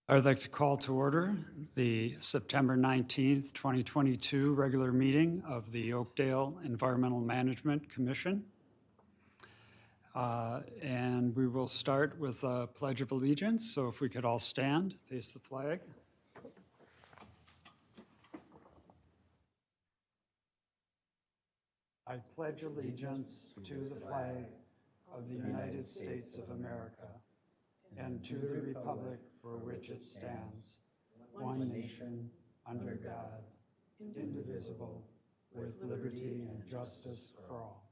I'd like to call to order the September 19th, 2022 regular meeting of the Oakdale Environmental Management Commission. And we will start with a Pledge of Allegiance. So if we could all stand, face the flag. I pledge allegiance to the flag of the United States of America and to the republic for which it stands, one nation, under God, indivisible, with liberty and justice for all.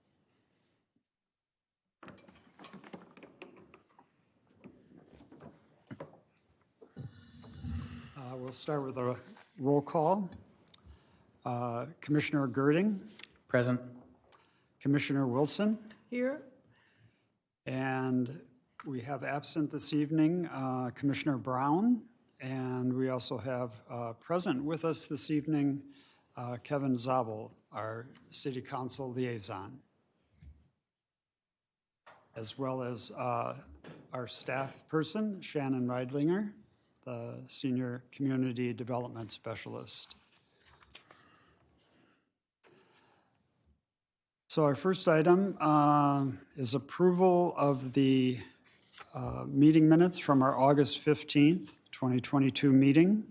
We'll start with a roll call. Commissioner Girding. Present. Commissioner Wilson. Here. And we have absent this evening Commissioner Brown, and we also have present with us this evening Kevin Zabel, our City Council Liaison, as well as our staff person, Shannon Reidlinger, the Senior Community Development Specialist. So our first item is approval of the meeting minutes from our August 15th, 2022 meeting.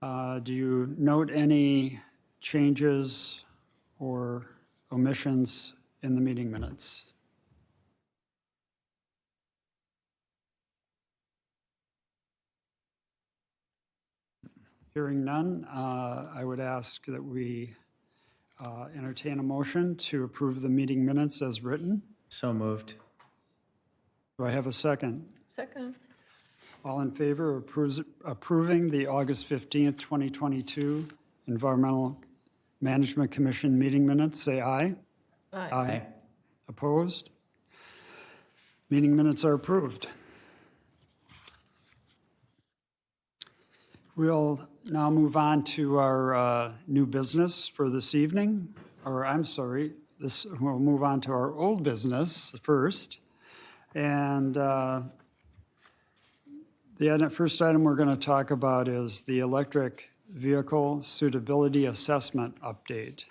Do you note any changes or omissions in the meeting minutes? Hearing none, I would ask that we entertain a motion to approve the meeting minutes as written. So moved. Do I have a second? Second. All in favor of approving the August 15th, 2022 Environmental Management Commission meeting minutes, say aye. Aye. Aye. Opposed? Meeting minutes are approved. We'll now move on to our new business for this evening, or I'm sorry, we'll move on to our old business first. And the first item we're going to talk about is the electric vehicle suitability assessment update.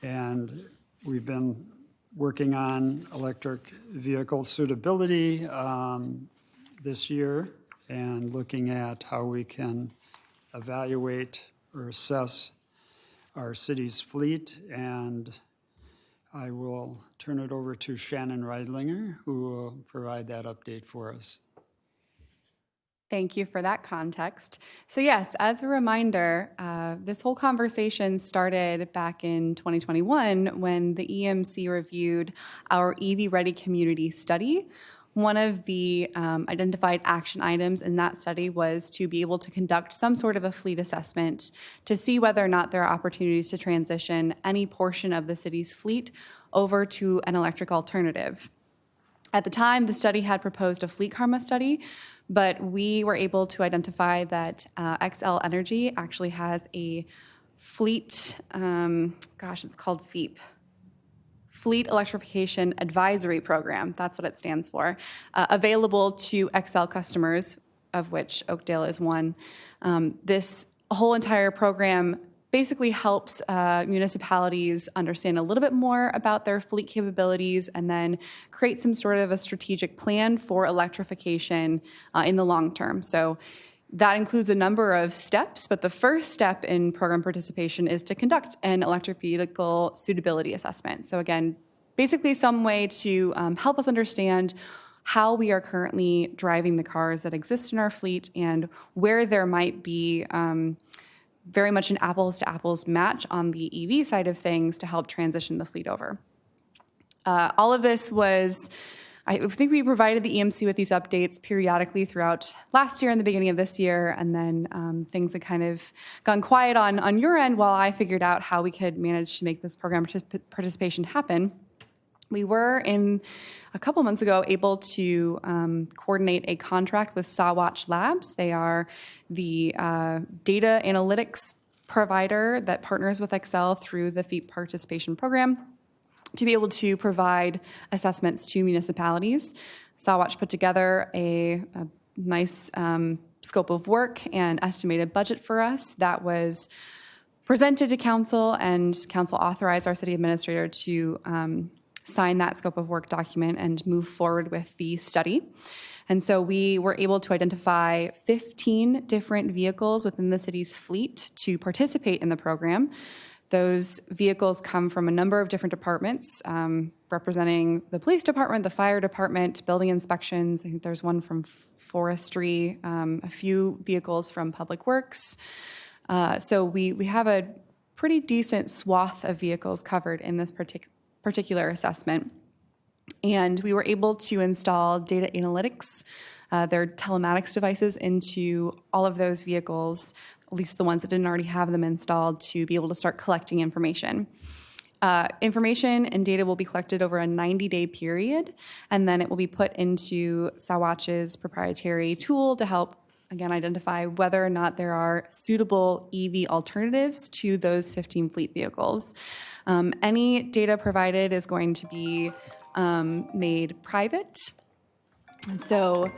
And we've been working on electric vehicle suitability this year and looking at how we can evaluate or assess our city's fleet. And I will turn it over to Shannon Reidlinger, who will provide that update for us. Thank you for that context. So yes, as a reminder, this whole conversation started back in 2021 when the EMC reviewed our EV Ready Community Study. One of the identified action items in that study was to be able to conduct some sort of a fleet assessment to see whether or not there are opportunities to transition any portion of the city's fleet over to an electric alternative. At the time, the study had proposed a fleet karma study, but we were able to identify that XL Energy actually has a fleet, it's called FEEP. Fleet Electrification Advisory Program, that's what it stands for, available to XL customers, of which Oakdale is one. This whole entire program basically helps municipalities understand a little bit more about their fleet capabilities and then create some sort of a strategic plan for electrification in the long term. So that includes a number of steps, but the first step in program participation is to conduct an electric vehicle suitability assessment. So again, basically some way to help us understand how we are currently driving the cars that exist in our fleet and where there might be very much an apples to apples match on the EV side of things to help transition the fleet over. All of this was, I think we provided the EMC with these updates periodically throughout last year and the beginning of this year, and then things had kind of gone quiet on your end while I figured out how we could manage to make this program participation happen. We were, a couple months ago, able to coordinate a contract with Sawatch Labs. They are the data analytics provider that partners with Excel through the FEEP participation program to be able to provide assessments to municipalities. Sawatch put together a nice scope of work and estimated budget for us that was presented to council, and council authorized our city administrator to sign that scope of work document and move forward with the study. And so we were able to identify 15 different vehicles within the city's fleet to participate in the program. Those vehicles come from a number of different departments, representing the police department, the fire department, building inspections. I think there's one from forestry, a few vehicles from public works. So we have a pretty decent swath of vehicles covered in this particular assessment. And we were able to install data analytics, their telematics devices, into all of those vehicles, at least the ones that didn't already have them installed, to be able to start collecting information. Information and data will be collected over a 90-day period, and then it will be put into Sawatch's proprietary tool to help, again, identify whether or not there are suitable EV alternatives to those 15 fleet vehicles. Any data provided is going to be made private. And so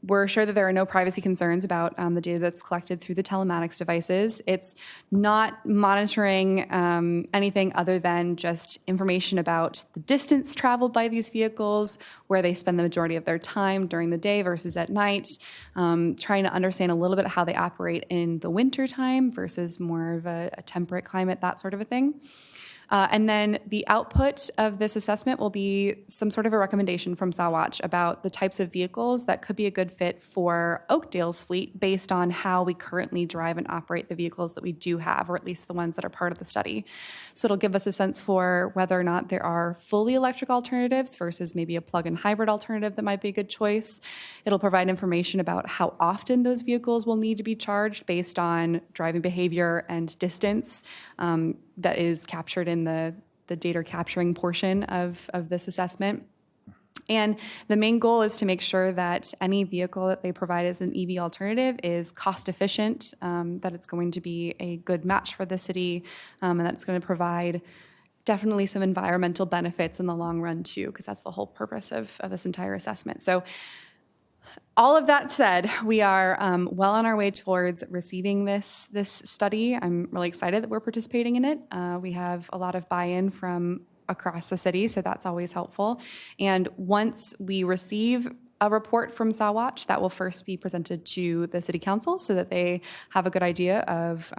we're sure that there are no privacy concerns about the data that's collected through the telematics devices. It's not monitoring anything other than just information about the distance traveled by these vehicles, where they spend the majority of their time during the day versus at night, trying to understand a little bit how they operate in the winter time versus more of a temperate climate, that sort of a thing. And then the output of this assessment will be some sort of a recommendation from Sawatch about the types of vehicles that could be a good fit for Oakdale's fleet based on how we currently drive and operate the vehicles that we do have, or at least the ones that are part of the study. So it'll give us a sense for whether or not there are fully electric alternatives versus maybe a plug-in hybrid alternative that might be a good choice. It'll provide information about how often those vehicles will need to be charged based on driving behavior and distance. That is captured in the data capturing portion of this assessment. And the main goal is to make sure that any vehicle that they provide as an EV alternative is cost efficient, that it's going to be a good match for the city, and that it's going to provide definitely some environmental benefits in the long run too, because that's the whole purpose of this entire assessment. So all of that said, we are well on our way towards receiving this study. I'm really excited that we're participating in it. We have a lot of buy-in from across the city, so that's always helpful. And once we receive a report from Sawatch, that will first be presented to the city council so that they have a good idea of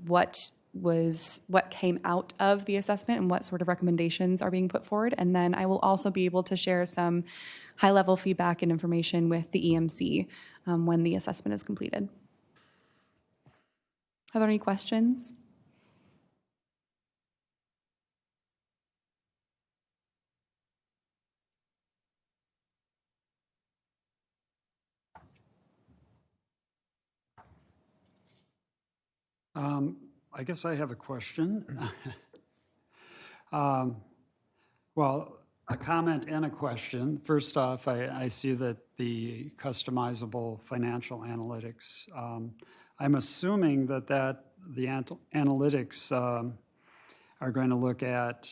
what came out of the assessment and what sort of recommendations are being put forward. And then I will also be able to share some high-level feedback and information with the EMC when the assessment is completed. Are there any questions? I guess I have a question. Well, a comment and a question. First off, I see that the customizable financial analytics, I'm assuming that the analytics are going to look at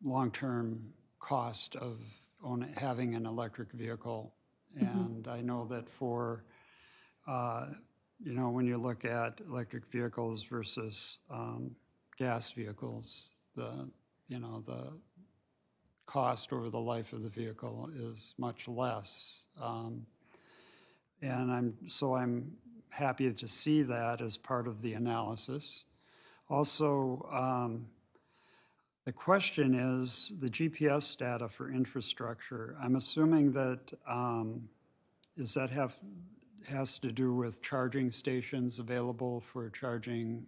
long-term cost of having an electric vehicle. And I know that for when you look at electric vehicles versus gas vehicles, the cost over the life of the vehicle is much less. And I'm happy to see that as part of the analysis. Also, the question is the GPS data for infrastructure. I'm assuming that has to do with charging stations available for charging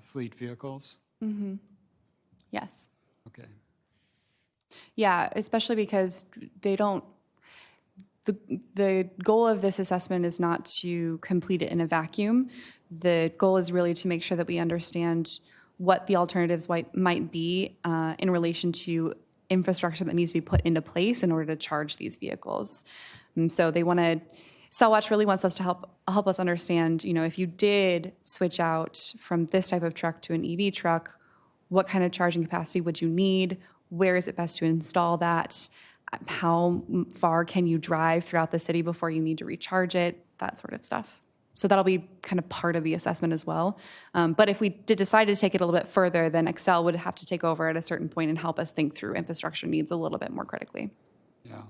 fleet vehicles? Mm-hmm. Yes. Okay. Yeah, especially because they don't, the goal of this assessment is not to complete it in a vacuum. The goal is really to make sure that we understand what the alternatives might be in relation to infrastructure that needs to be put into place in order to charge these vehicles. And so Sawatch really wants us to help us understand, if you did switch out from this type of truck to an EV truck, what kind of charging capacity would you need? Where is it best to install that? how far can you drive throughout the city before you need to recharge it, that sort of stuff. So that'll be kind of part of the assessment as well. But if we did decide to take it a little bit further, then Excel would have to take over at a certain point and help us think through infrastructure needs a little bit more critically. Yeah.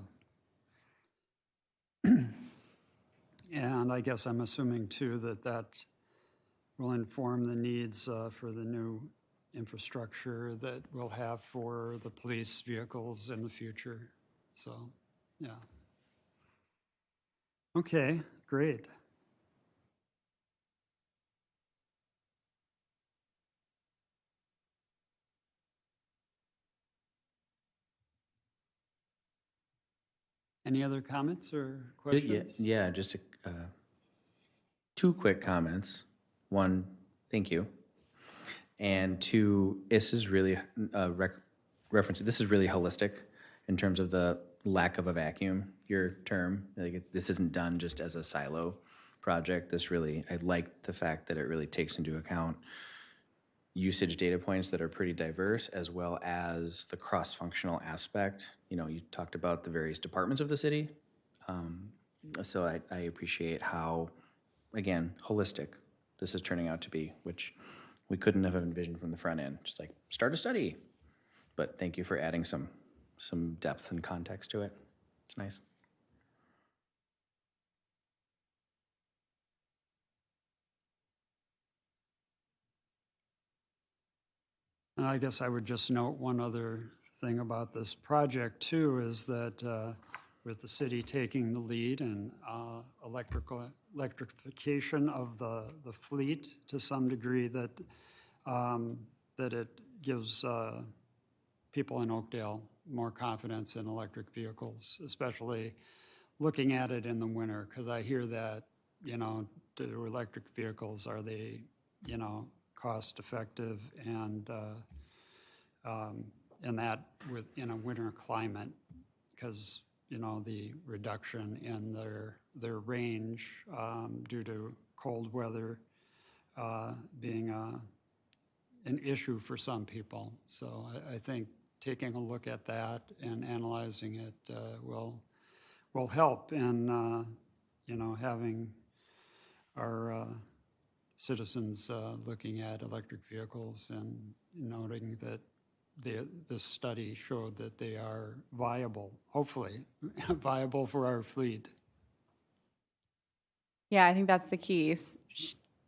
And I guess I'm assuming too that will inform the needs for the new infrastructure that we'll have for the police vehicles in the future. So, yeah. Okay, great. Any other comments or questions? Yeah, just two quick comments. One, thank you. And two, this is really this is really holistic in terms of the lack of a vacuum, your term. Like this isn't done just as a silo project. I like the fact that it really takes into account usage data points that are pretty diverse, as well as the cross-functional aspect. You talked about the various departments of the city. So I appreciate how, again, holistic this is turning out to be, which we couldn't have envisioned from the front end. Just like, start a study. But thank you for adding some depth and context to it. It's nice. And I guess I would just note one other thing about this project too, is that with the city taking the lead in electrification of the fleet to some degree, that it gives people in Oakdale more confidence in electric vehicles, especially looking at it in the winter, because I hear that, do electric vehicles, are they, cost effective and that in a winter climate, because the reduction in their range due to cold weather being an issue for some people. So I think taking a look at that and analyzing it will help in having our citizens looking at electric vehicles and noting that this study showed that they are viable, hopefully, viable for our fleet. Yeah, I think that's the key.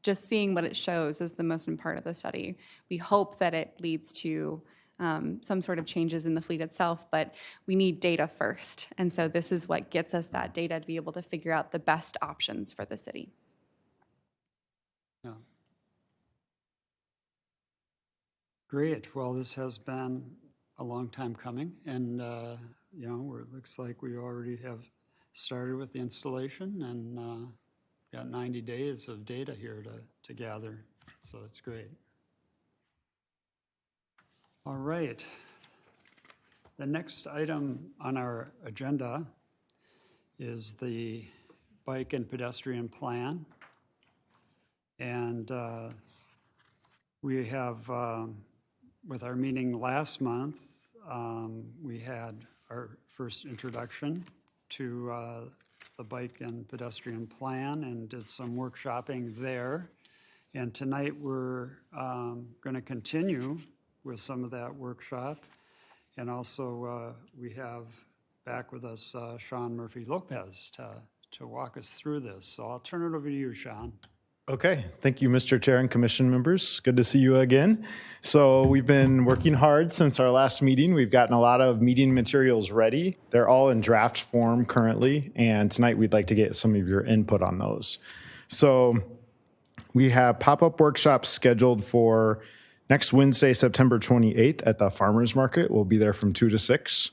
Just seeing what it shows is the most important part of the study. We hope that it leads to some sort of changes in the fleet itself, but we need data first. And so this is what gets us that data to be able to figure out the best options for the city. Yeah. Great. Well, this has been a long time coming, and it looks like we already have started with the installation, and got 90 days of data here to gather. So that's great. All right. The next item on our agenda is the Bike and Pedestrian Plan. And we have, with our meeting last month, we had our first introduction to the Bike and Pedestrian Plan and did some workshopping there. And tonight we're going to continue with some of that workshop. And also we have back with us Sean Murphy-Lopez to walk us through this. So I'll turn it over to you, Sean. Okay, thank you, Mr. Chair and Commission members. Good to see you again. So we've been working hard since our last meeting. We've gotten a lot of meeting materials ready. They're all in draft form currently, and tonight we'd like to get some of your input on those. So we have pop-up workshops scheduled for next Wednesday, September 28th at the Farmers Market. We'll be there from 2 to 6.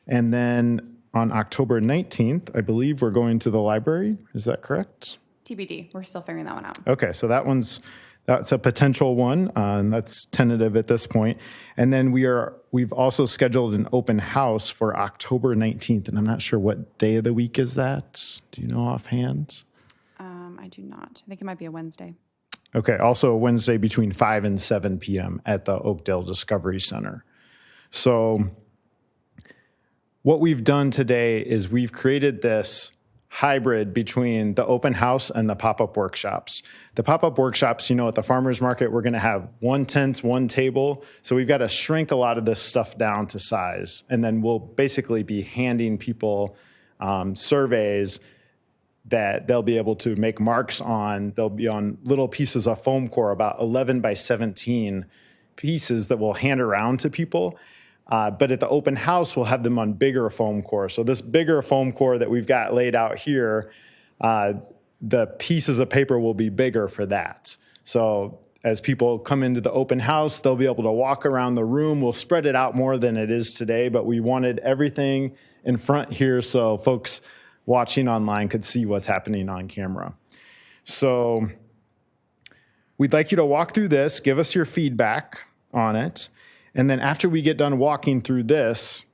And then on October 19th, I believe we're going to the library. Is that correct? TBD. We're still figuring that one out. Okay, so that's a potential one, and that's tentative at this point. And then we've also scheduled an open house for October 19th, and I'm not sure what day of the week is that. Do you know offhand? I do not. I think it might be a Wednesday. Okay, also a Wednesday between 5 and 7 p.m. at the Oakdale Discovery Center. So what we've done today is we've created this hybrid between the open house and the pop-up workshops. The pop-up workshops, at the farmers market, we're going to have one tent, one table. So we've got to shrink a lot of this stuff down to size. And then we'll basically be handing people surveys that they'll be able to make marks on. They'll be on little pieces of foam core, about 11 by 17 pieces that we'll hand around to people. But at the open house, we'll have them on bigger foam core. So this bigger foam core that we've got laid out here, the pieces of paper will be bigger for that. So as people come into the open house, they'll be able to walk around the room. We'll spread it out more than it is today, but we wanted everything in front here so folks watching online could see what's happening on camera. So we'd like you to walk through this, give us your feedback on it. And then after we get done walking through this,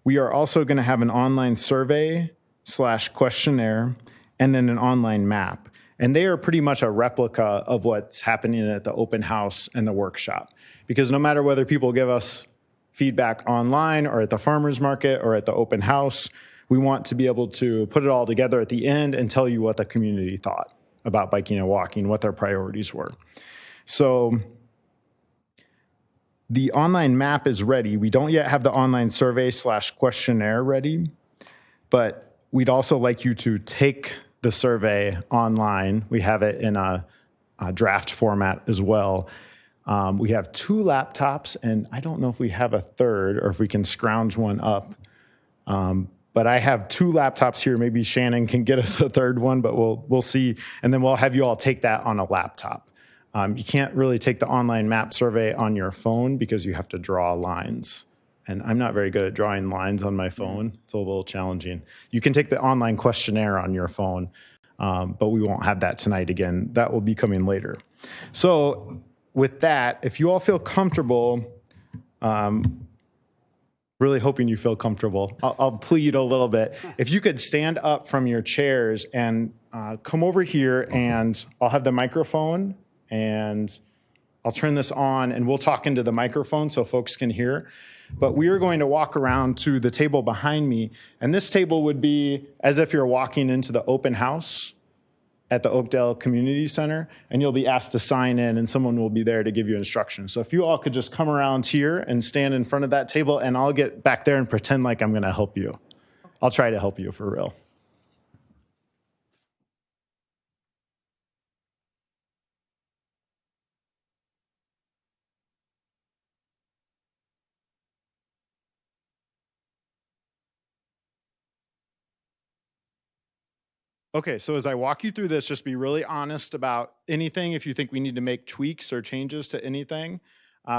we are also going to have an online survey/questionnaire and then an online map. And they are pretty much a replica of what's happening at the open house and the workshop. Because no matter whether people give us feedback online or at the farmers market or at the open house, we want to be able to put it all together at the end and tell you what the community thought about biking and walking, what their priorities were. So the online map is ready. We don't yet have the online survey/questionnaire ready, but we'd also like you to take the survey online. We have it in a draft format as well. We have 2 laptops, and I don't know if we have a third or if we can scrounge one up. But I have 2 laptops here. Maybe Shannon can get us a third one, but we'll see. And then we'll have you all take that on a laptop. You can't really take the online map survey on your phone because you have to draw lines. And I'm not very good at drawing lines on my phone. It's a little challenging. You can take the online questionnaire on your phone, but we won't have that tonight again. That will be coming later. So with that, if you all feel comfortable, really hoping you feel comfortable, I'll plead a little bit. If you could stand up from your chairs and come over here, and I'll have the microphone and I'll turn this on and we'll talk into the microphone so folks can hear. But we are going to walk around to the table behind me, and this table would be as if you're walking into the open house at the Oakdale Community Center, and you'll be asked to sign in and someone will be there to give you instructions. So if you all could just come around here and stand in front of that table, and I'll get back there and pretend like I'm going to help you. I'll try to help you for real. Okay, so as I walk you through this, just be really honest about anything. If you think we need to make tweaks or changes to anything,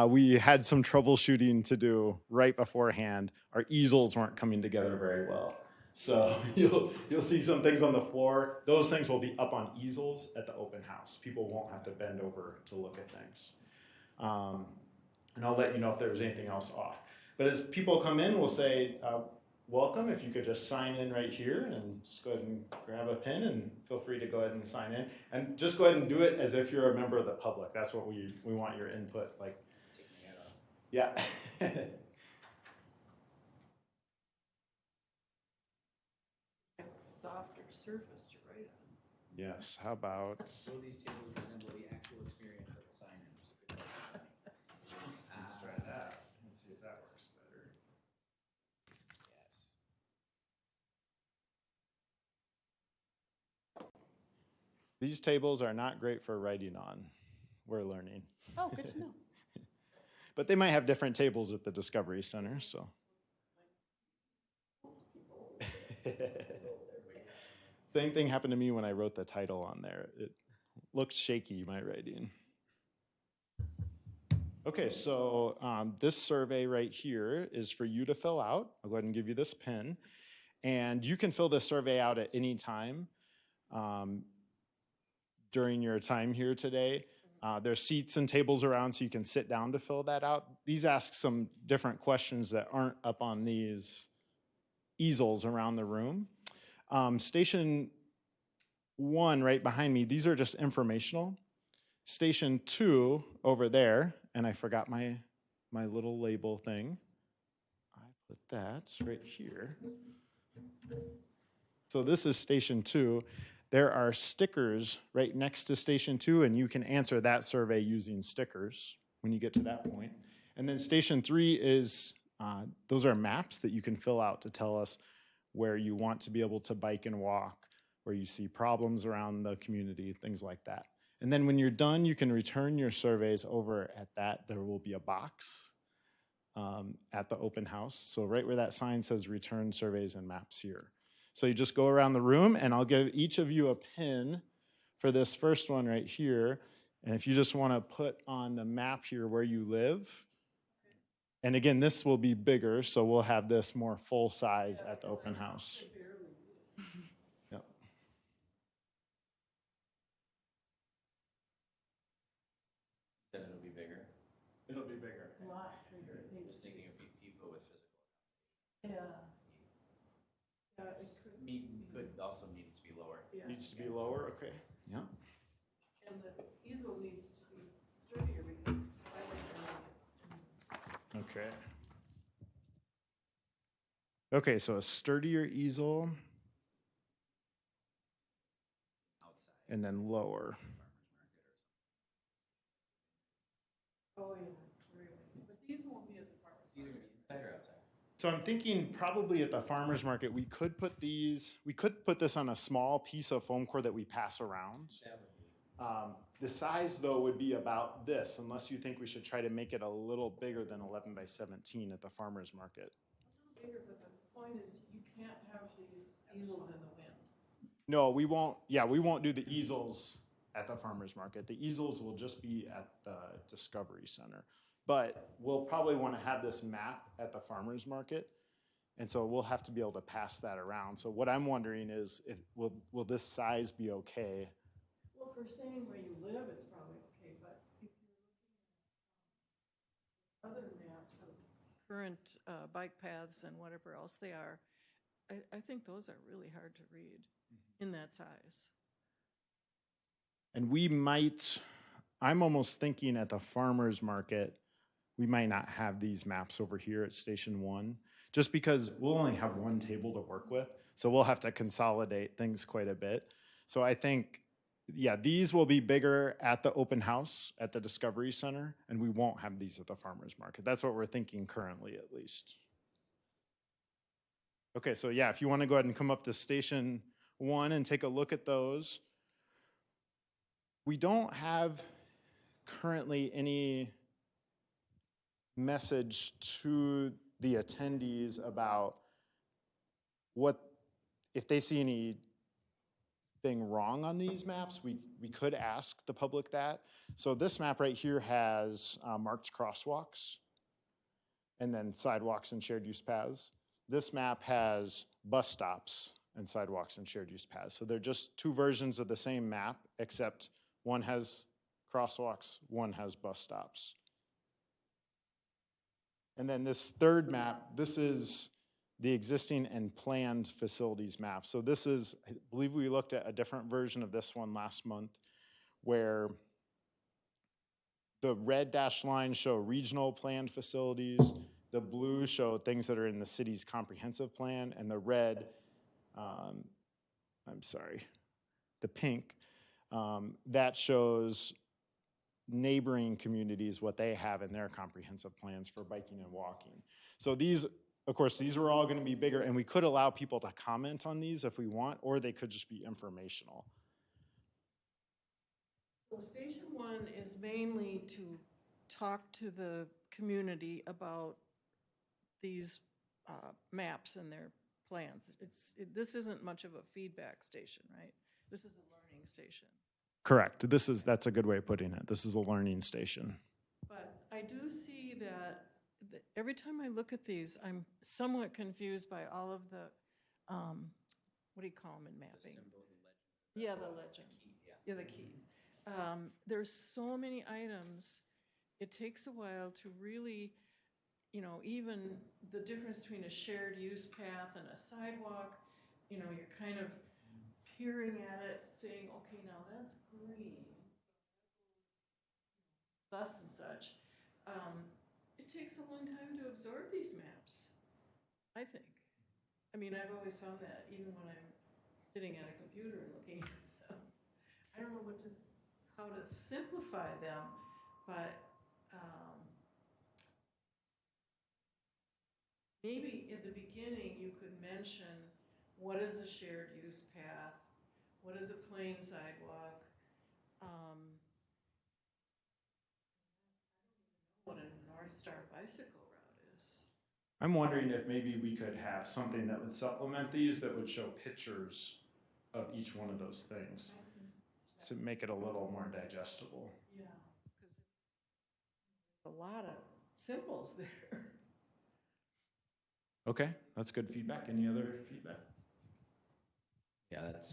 we had some troubleshooting to do right beforehand. Our easels weren't coming together very well. So you'll see some things on the floor. Those things will be up on easels at the open house. People won't have to bend over to look at things. And I'll let you know if there's anything else off. But as people come in, we'll say, welcome. If you could just sign in right here and just go ahead and grab a pen and feel free to go ahead and sign in. And just go ahead and do it as if you're a member of the public. That's what we want your input. Like, take my head off. Yeah. Softer surface to write on. Yes. How about? So these tables resemble the actual experience of the sign-in. Let's try that. Let's see if that works better. Yes. These tables are not great for writing on. We're learning. Oh, good to know. But they might have different tables at the Discovery Center, so. Same thing happened to me when I wrote the title on there. It looked shaky, my writing. Okay, so this survey right here is for you to fill out. I'll go ahead and give you this pen. And you can fill this survey out at any time during your time here today. There's seats and tables around so you can sit down to fill that out. These ask some different questions that aren't up on these easels around the room. Station 1 right behind me, these are just informational. Station 2 over there, and I forgot my little label thing. I put that right here. So this is Station 2. There are stickers right next to Station 2, and you can answer that survey using stickers when you get to that point. And then Station 3 is, those are maps that you can fill out to tell us where you want to be able to bike and walk, where you see problems around the community, things like that. And then when you're done, you can return your surveys over at that. There will be a box at the open house. So right where that sign says return surveys and maps here. So you just go around the room, and I'll give each of you a pin for this first one right here. And if you just want to put on the map here where you live, and again, this will be bigger, so we'll have this more full size at the open house. Yep. Then it'll be bigger. It'll be bigger. Lots bigger. It I'm needs just to be. thinking of people with physical. Yeah. Yeah, it could, Could also need to be lower. yeah. Needs to be lower, okay. Yeah. And the easel needs to be sturdier because I like Okay. Okay, so a sturdier easel Outside. and then lower. oh, yeah, really. But these won't be at the farmer's These are market. gonna be inside or outside? So I'm thinking probably at the farmer's market, we could put this on a small piece of foam core that we pass around. That would be. The size though would be about this, unless you think we should try to make it a little bigger than 11 by 17 at the farmer's market. A little bigger, but the point is you can't have these easels in the wind. No, we won't, yeah, we won't do the easels at the farmer's market. The easels will just be at the Discovery Center. But we'll probably want to have this map at the farmer's market. And so we'll have to be able to pass that around. So what I'm wondering is, will this size be okay? Well, if we're saying where you live, it's probably okay, but if you're looking at other maps of current bike paths and whatever else they are, I think those are really hard to read in that size. And I'm almost thinking at the farmer's market, we might not have these maps over here at Station 1, just because we'll only have one table to work with. So we'll have to consolidate things quite a bit. So I think, yeah, these will be bigger at the open house at the Discovery Center, and we won't have these at the farmer's market. That's what we're thinking currently, at least. Okay, so yeah, if you want to go ahead and come up to Station 1 and take a look at those. We don't have currently any message to the attendees about if they see anything wrong on these maps. We could ask the public that. So this map right here has marked crosswalks and then sidewalks and shared use paths. This map has bus stops and sidewalks and shared use paths. So they're just two versions of the same map, except one has crosswalks, one has bus stops. And then this third map, this is the existing and planned facilities map. So this is, I believe we looked at a different version of this one last month, where the red dashed lines show regional planned facilities, the blue show things that are in the city's comprehensive plan, and the red, the pink, that shows neighboring communities, what they have in their comprehensive plans for biking and walking. So these, of course, these are all going to be bigger, and we could allow people to comment on these if we want, or they could just be informational. So Station 1 is mainly to talk to the community about these maps and their plans. This isn't much of a feedback station, right? This is a learning station. Correct. That's a good way of putting it. This is a learning station. But I do see that every time I look at these, I'm somewhat confused by all of the, what do you call them in mapping? Yeah, the legend. Yeah, the key. There's so many items. It takes a while to really, even the difference between a shared use path and a sidewalk, you're kind of peering at it, saying, okay, now that's green, thus and such. It takes a long time to absorb these maps. I think. I mean, I've always found that even when I'm sitting at a computer and looking at them. I don't know how to simplify them, but maybe in the beginning you could mention what is a shared use path, what is a plain sidewalk, what a North Star bicycle route is. I'm wondering if maybe we could have something that would supplement these that would show pictures of each one of those things to make it a little more digestible. Yeah, because it's a lot of symbols there. Okay, that's good feedback. Any other feedback? Yeah, that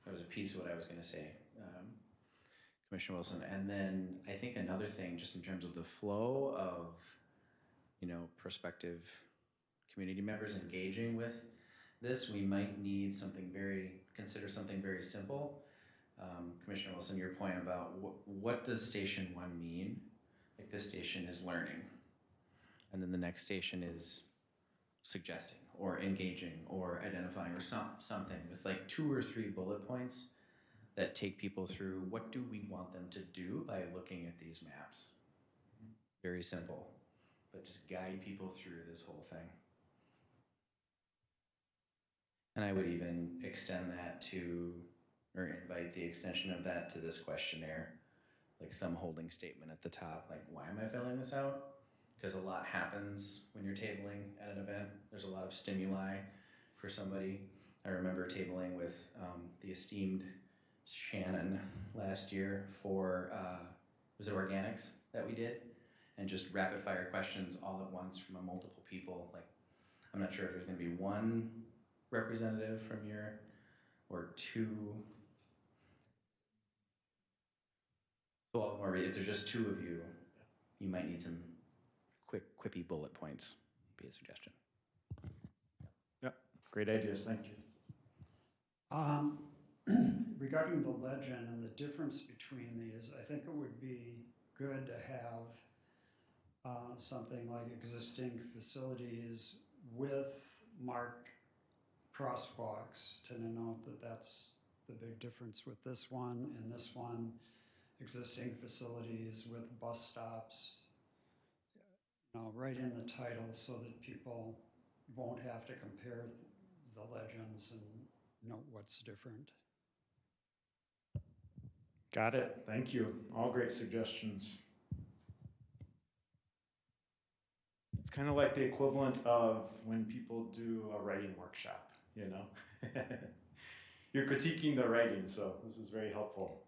was a piece of what I was going to say, Commissioner Wilson. And then I think another thing, just in terms of the flow of, prospective community members engaging with this, we might need consider something very simple. Commissioner Wilson, your point about what does station 1 mean? Like, this station is learning, and then the next station is suggesting or engaging or identifying or something with like 2 or 3 bullet points that take people through what do we want them to do by looking at these maps. Very simple, but just guide people through this whole thing. And I would even extend that to, or invite the extension of that to this questionnaire, like some holding statement at the top, like, why am I filling this out? Because a lot happens when you're tabling at an event. There's a lot of stimuli for somebody. I remember tabling with the esteemed Shannon last year for, was it organics that we did? And just rapid fire questions all at once from multiple people. Like, I'm not sure if there's gonna be 1 representative from your, or 2. Or if there's just 2 of you, you might need some quick, quippy bullet points, be a suggestion. Yep, great ideas, thank you. Regarding the legend and the difference between these, I think it would be good to have something like existing facilities with marked crosswalks to denote that that's the big difference with this one and this one. Existing facilities with bus stops, right in the title so that people won't have to compare the legends and note what's different. Got it, thank you. All great suggestions. It's kind of like the equivalent of when people do a writing workshop, You're critiquing the writing, so this is very helpful.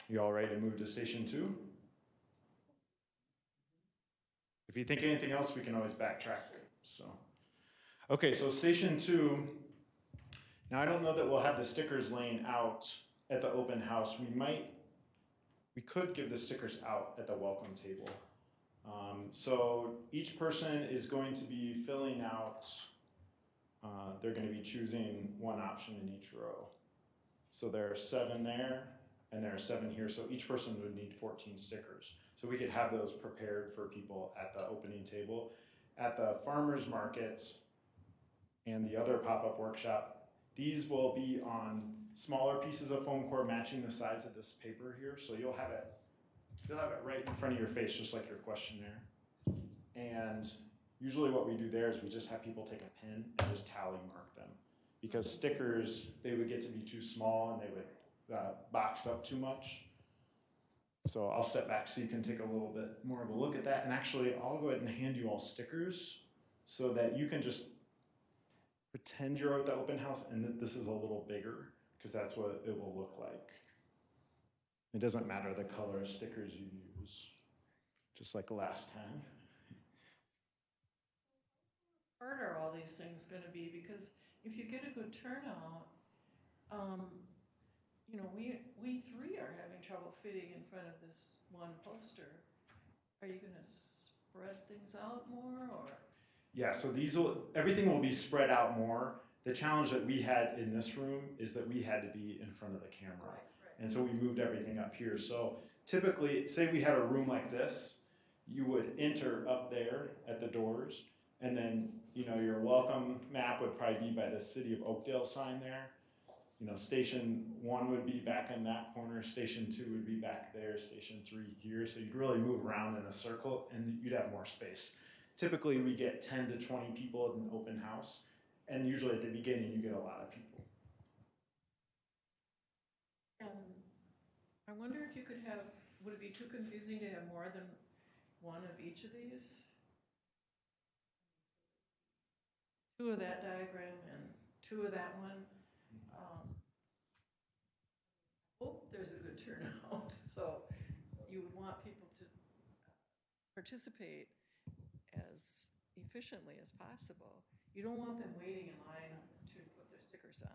You all ready to move to station 2? If you think anything else, we can always backtrack. Okay, so station 2. Now I don't know that we'll have the stickers laying out at the open house. We could give the stickers out at the welcome table. So each person is going to be filling out, they're going to be choosing 1 option in each row. So there are 7 there, and there are 7 here, so each person would need 14 stickers. So we could have those prepared for people at the opening table. At the farmer's market and the other pop-up workshop, these will be on smaller pieces of foam core matching the size of this paper here, so you'll have it right in front of your face, just like your questionnaire. And usually what we do there is we just have people take a pen and just tally mark them. Because stickers, they would get to be too small and they would box up too much. So I'll step back so you can take a little bit more of a look at that. And actually, I'll go ahead and hand you all stickers so that you can just pretend you're at the open house and that this is a little bigger, because that's what it will look like. It doesn't matter the color of stickers you use, just like last time. How hard are all these things going to be? Because if you get a good turnout, we 3 are having trouble fitting in front of this 1 poster. Are you going to spread things out more, or? Yeah, so everything will be spread out more. The challenge that we had in this room is that we had to be in front of the camera. Right. And so we moved everything up here. So typically, say we had a room like this, you would enter up there at the doors, And then, you know, your welcome map would probably be by the city of Oakdale sign there. You know, station 1 would be back in that corner, station 2 would be back there, station 3 here. So you'd really move around in a circle and you'd have more space. Typically we get 10 to 20 people at an open house. And usually at the beginning you get a lot of people. And I wonder if you could have, would it be too confusing to have more than one of each of these? 2 of that diagram and 2 of that one. Hope there's a good turnout, so you would want people to participate as efficiently as possible. You don't want them waiting in line to put their stickers on.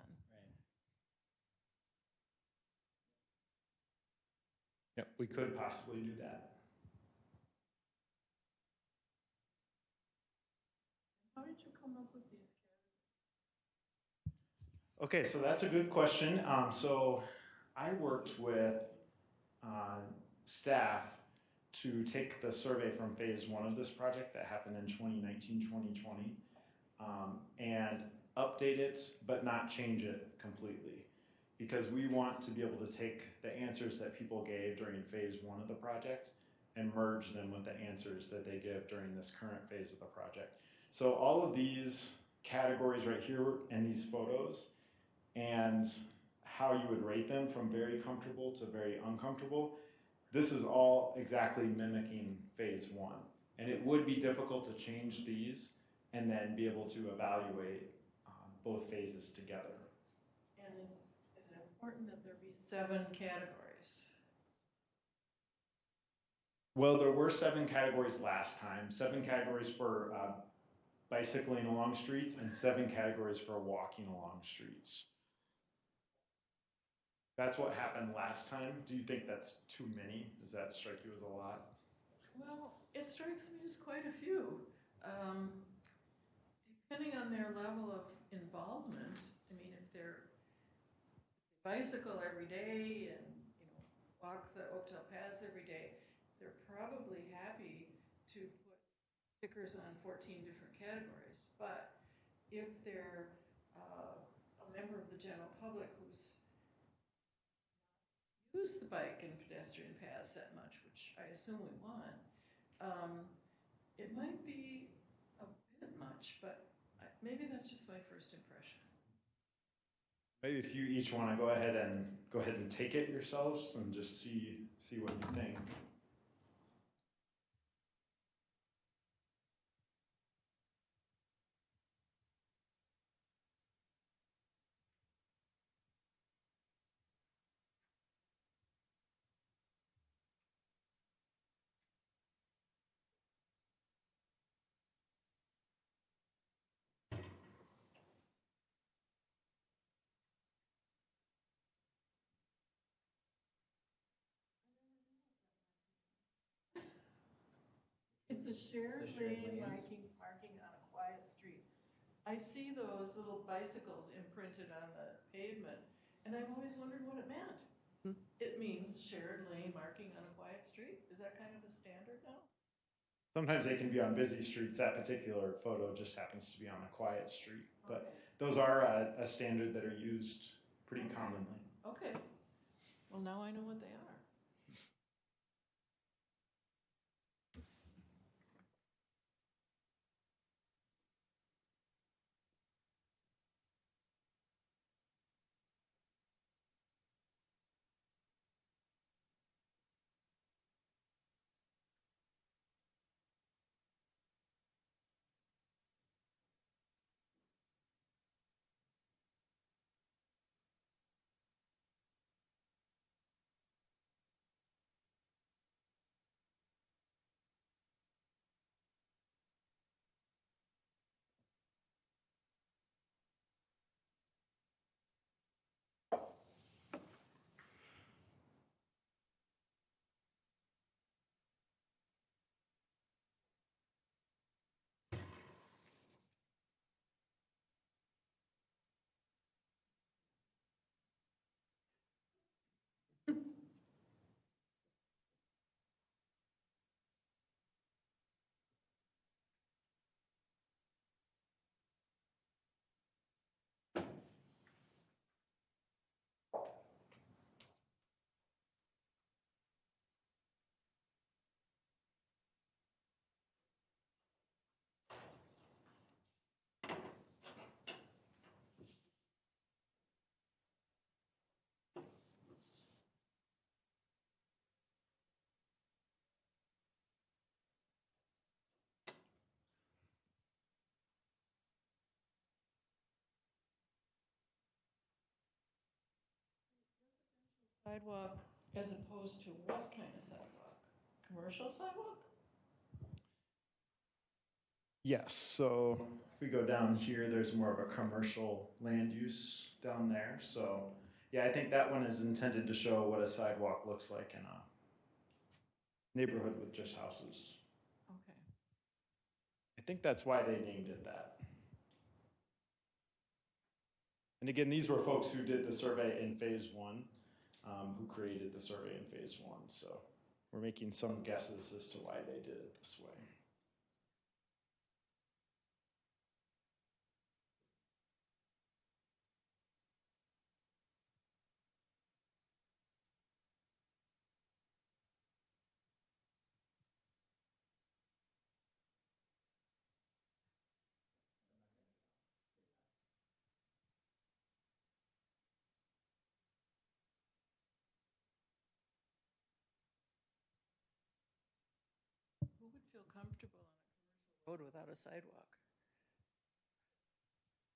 Yep, we could possibly do that. How did you come up with these categories? Okay, so that's a good question. So I worked with staff to take the survey from phase 1 of this project that happened in 2019, 2020, and update it, but not change it completely. Because we want to be able to take the answers that people gave during phase 1 of the project and merge them with the answers that they give during this current phase of the project. So all of these categories right here and these photos and how you would rate them from very comfortable to very uncomfortable, this is all exactly mimicking phase 1. And it would be difficult to change these and then be able to evaluate both phases together. And is it important that there be 7 categories? Well, there were 7 categories last time, 7 categories for bicycling along streets and 7 categories for walking along streets. That's what happened last time. Do you think that's too many? Does that strike you as a lot? Well, it strikes me as quite a few. Depending on their level of involvement, I mean, if they're bicycle every day and, you know, walk the Oakdale paths every day, they're probably happy to put stickers on 14 different categories. But if they're a member of the general public who's use the bike and pedestrian paths that much, which I assume we want, it might be a bit much, but maybe that's just my first impression. Maybe if you each want to go ahead and take it yourselves and just see what you think. It's a shared lane marking on a quiet street. I see those little bicycles imprinted on the pavement, and I've always wondered what it meant. It means shared lane marking on a quiet street? Is that kind of a standard now? Sometimes they can be on busy streets. That particular photo just happens to be on a quiet street. But Okay. those are a standard that are used pretty commonly. Okay. Well, now I know what they are. Sidewalk as opposed to what kind of sidewalk? Commercial sidewalk? Yes, so if we go down here, there's more of a commercial land use down there. So yeah, I think that one is intended to show what a sidewalk looks like in a neighborhood with just houses. Okay. I think that's why they named it that. And again, these were folks who did the survey in phase one, who created the survey in phase one. So we're making some guesses as to why they did it this way. Who would feel comfortable on a commercial road without a sidewalk?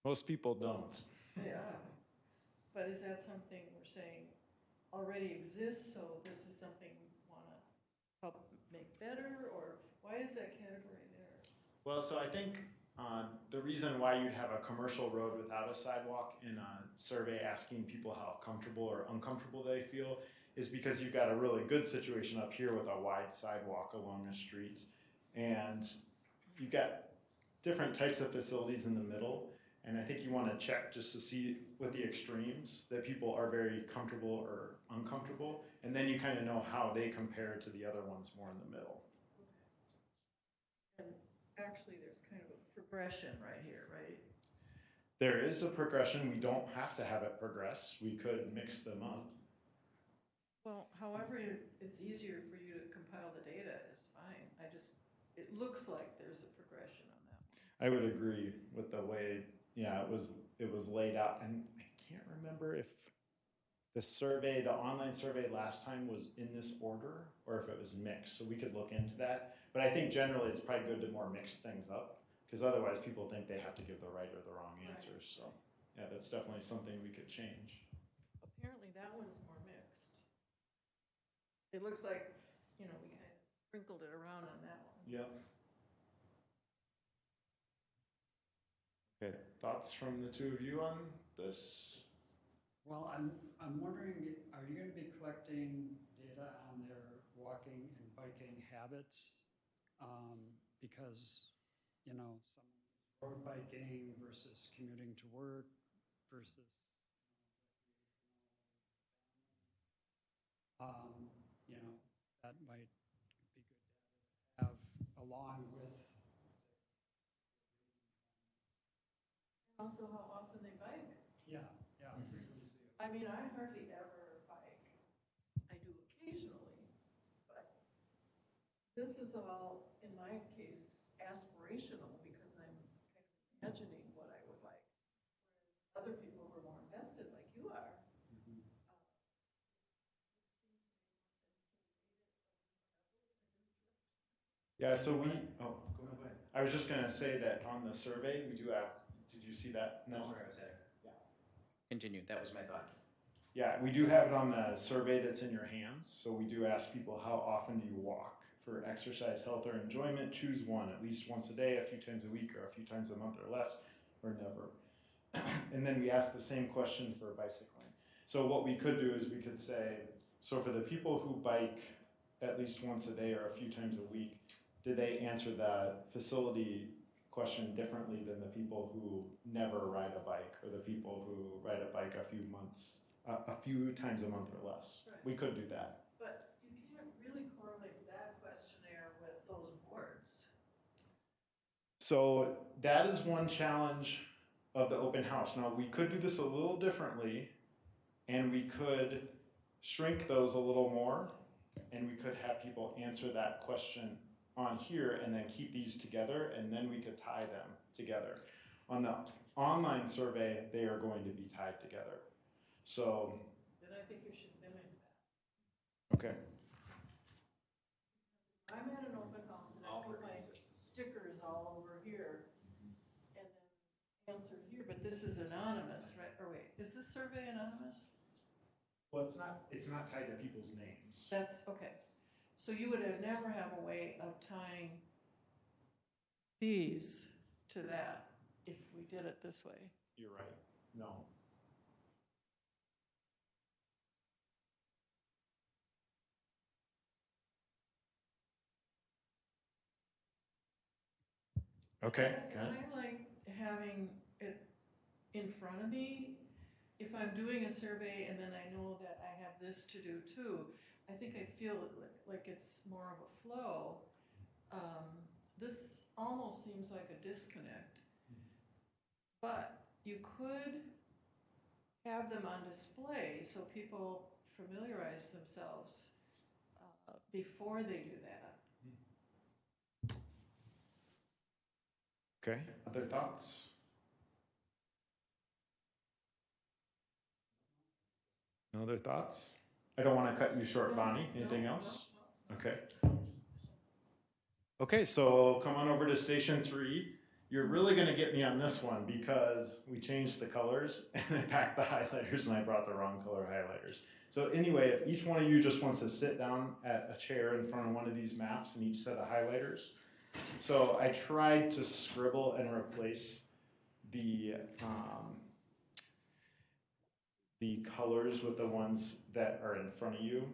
Most people don't. Yeah. But is that something we're saying already exists, so this is something we want to help make better, or why is that category there? Well, so I think the reason why you'd have a commercial road without a sidewalk in a survey asking people how comfortable or uncomfortable they feel is because you've got a really good situation up here with a wide sidewalk along a street. And you've got different types of facilities in the middle. And I think you want to check just to see with the extremes that people are very comfortable or uncomfortable. And then you kind of know how they compare to the other ones more in the middle. And actually, there's kind of a progression right here, right? There is a progression. We don't have to have it progress. We could mix them up. Well, however it's easier for you to compile the data is fine. It looks like there's a progression on that one. I would agree with the way, yeah, it was laid out. And I can't remember if the online survey last time was in this order or if it was mixed. So we could look into that. But I think generally it's probably good to more mix things up because otherwise people think they have to give the right or the wrong answers. So yeah, that's definitely something we could change. Apparently that one's more mixed. It looks like, we kind of sprinkled it around on that one. Yep. Okay, thoughts from the two of you on this? Well, I'm wondering, are you going to be collecting data on their walking and biking habits? Because, some road biking versus commuting to work versus that might be good to have along with. Also, how often they bike. Yeah, frequency. I mean, I hardly ever bike. I do occasionally, but this is all, in my case, aspirational because I'm kind of imagining what I would like. Whereas other people who are more invested, like you are, Yeah, so go ahead. I was just going to say that on the survey, we do have, did you see that? That's where I was heading. Yeah. Continue, that was my thought. Yeah, we do have it on the survey that's in your hands. So we do ask people, how often do you walk? For exercise, health, or enjoyment, choose one, at least once a day, a few times a week, or a few times a month or less, or never. And then we ask the same question for bicycling. So what we could do is we could say, so for the people who bike at least once a day or a few times a week, did they answer the facility question differently than the people who never ride a bike or the people who ride a bike a few times a month or less? Right. We could do that. but you can't really correlate that questionnaire with those boards. So that is one challenge of the open house. Now we could do this a little differently and we could shrink those a little more and we could have people answer that question on here and then keep these together and then we could tie them together. On the online survey, they are going to be tied together. So. Then I think you should mimic that. Okay. I'm at an open house and I put my stickers all over here and then answer here, but this is anonymous, right? Or wait, is this survey anonymous? Well, it's not tied to people's names. That's, okay. So you would never have a way of tying these to that if we did it this way. You're right. No. Okay. I like having it in front of me. If I'm doing a survey and then I know that I have this to do too, I think I feel like it's more of a flow. This almost seems like a disconnect, but you could have them on display so people familiarize themselves before they do that. Okay. Other thoughts? No other thoughts? I don't want to cut you short, Bonnie. Anything else? Okay. Okay, so come on over to station 3. You're really going to get me on this one because we changed the colors and I packed the highlighters and I brought the wrong color highlighters. So anyway, if each one of you just wants to sit down at a chair in front of one of these maps and each set of highlighters. So I tried to scribble and replace the colors with the ones that are in front of you.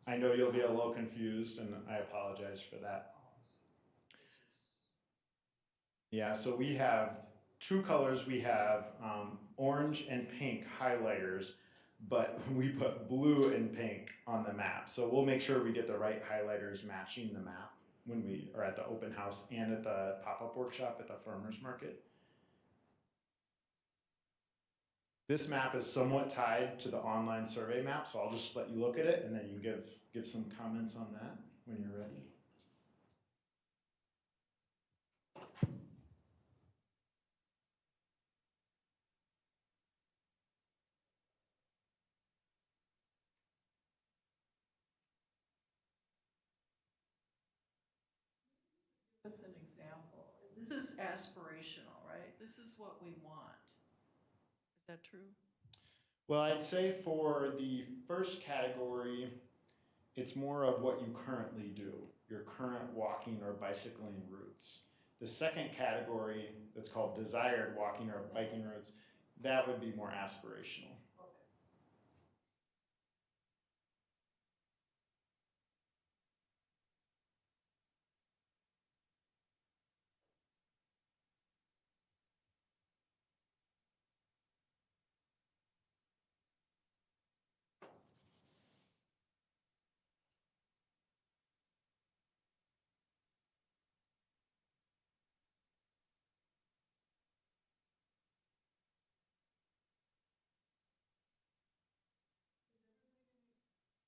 I know you'll be a little confused and I apologize for that. Yeah, so we have 2 colors. We have orange and pink highlighters, but we put blue and pink on the map. So we'll make sure we get the right highlighters matching the map when we are at the open house and at the pop-up workshop at the farmers market. This map is somewhat tied to the online survey map, so I'll just let you look at it and then you give some comments on that when you're ready. Just an example. This is aspirational, right? This is what we want. Is that true? Well, I'd say for the first category, it's more of what you currently do, your current walking or bicycling routes. The second category, that's called desired walking or biking routes, that would be more aspirational.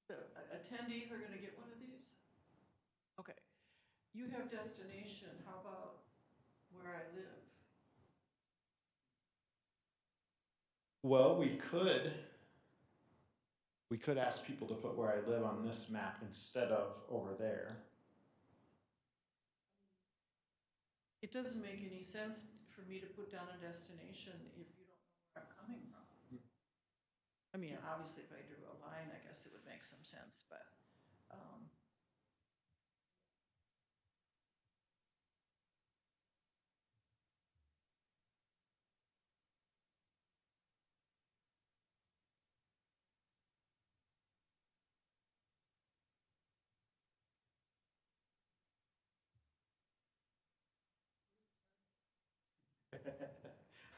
The attendees are gonna get one of these? Okay. You have destination, how about where I live? Well, we could ask people to put where I live on this map instead of over there. It doesn't make any sense for me to put down a destination if you don't know where I'm coming from. I mean, obviously if I drew a line, I guess it would make some sense, but,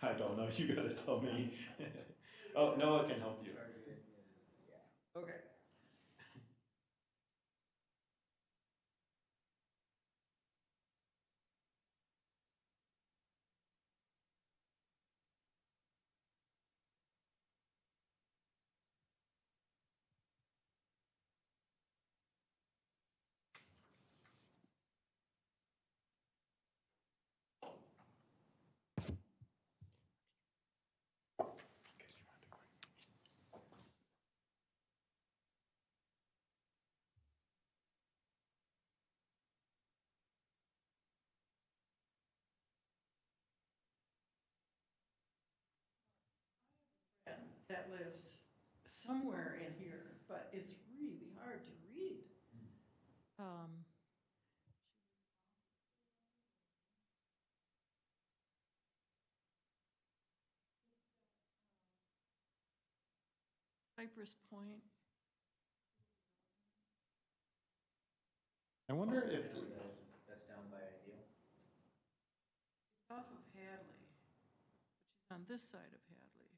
I don't know, you gotta tell me. Oh, Noah can help you. okay. That lives somewhere in here, but it's really hard to read. Cypress Point. I wonder if, That's down by Ideal. It's off of Hadley, which is on this side of Hadley.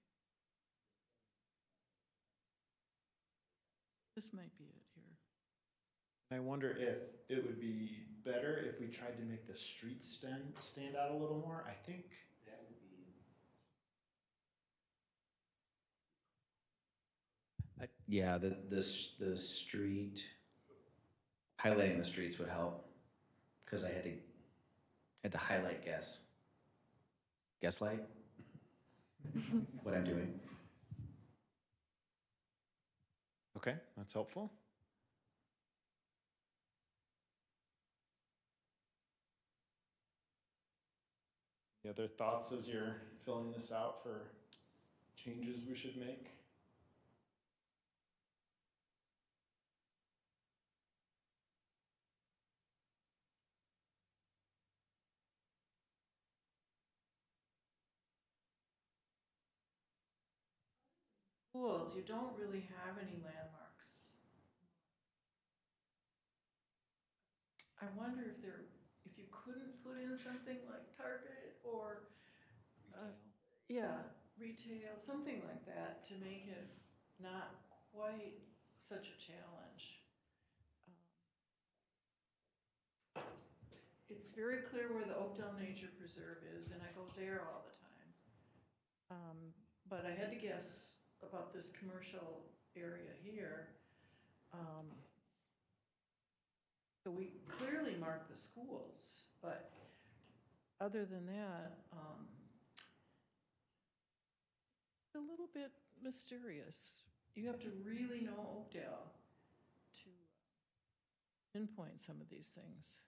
This might be it here. I wonder if it would be better if we tried to make the street stand out a little more. I think That would be. Yeah, the street, highlighting the streets would help, because I had to highlight Gaslight, what I'm doing. okay, that's helpful. Any other thoughts as you're filling this out for changes we should make? Schools, you don't really have any landmarks. I wonder if you couldn't put in something like Target or, yeah, retail, something like that to make it not quite such a challenge. It's very clear where the Oakdale Nature Preserve is, and I go there all the time. But I had to guess about this commercial area here. So we clearly mark the schools, but other than that, it's a little bit mysterious. You have to really know Oakdale to pinpoint some of these things.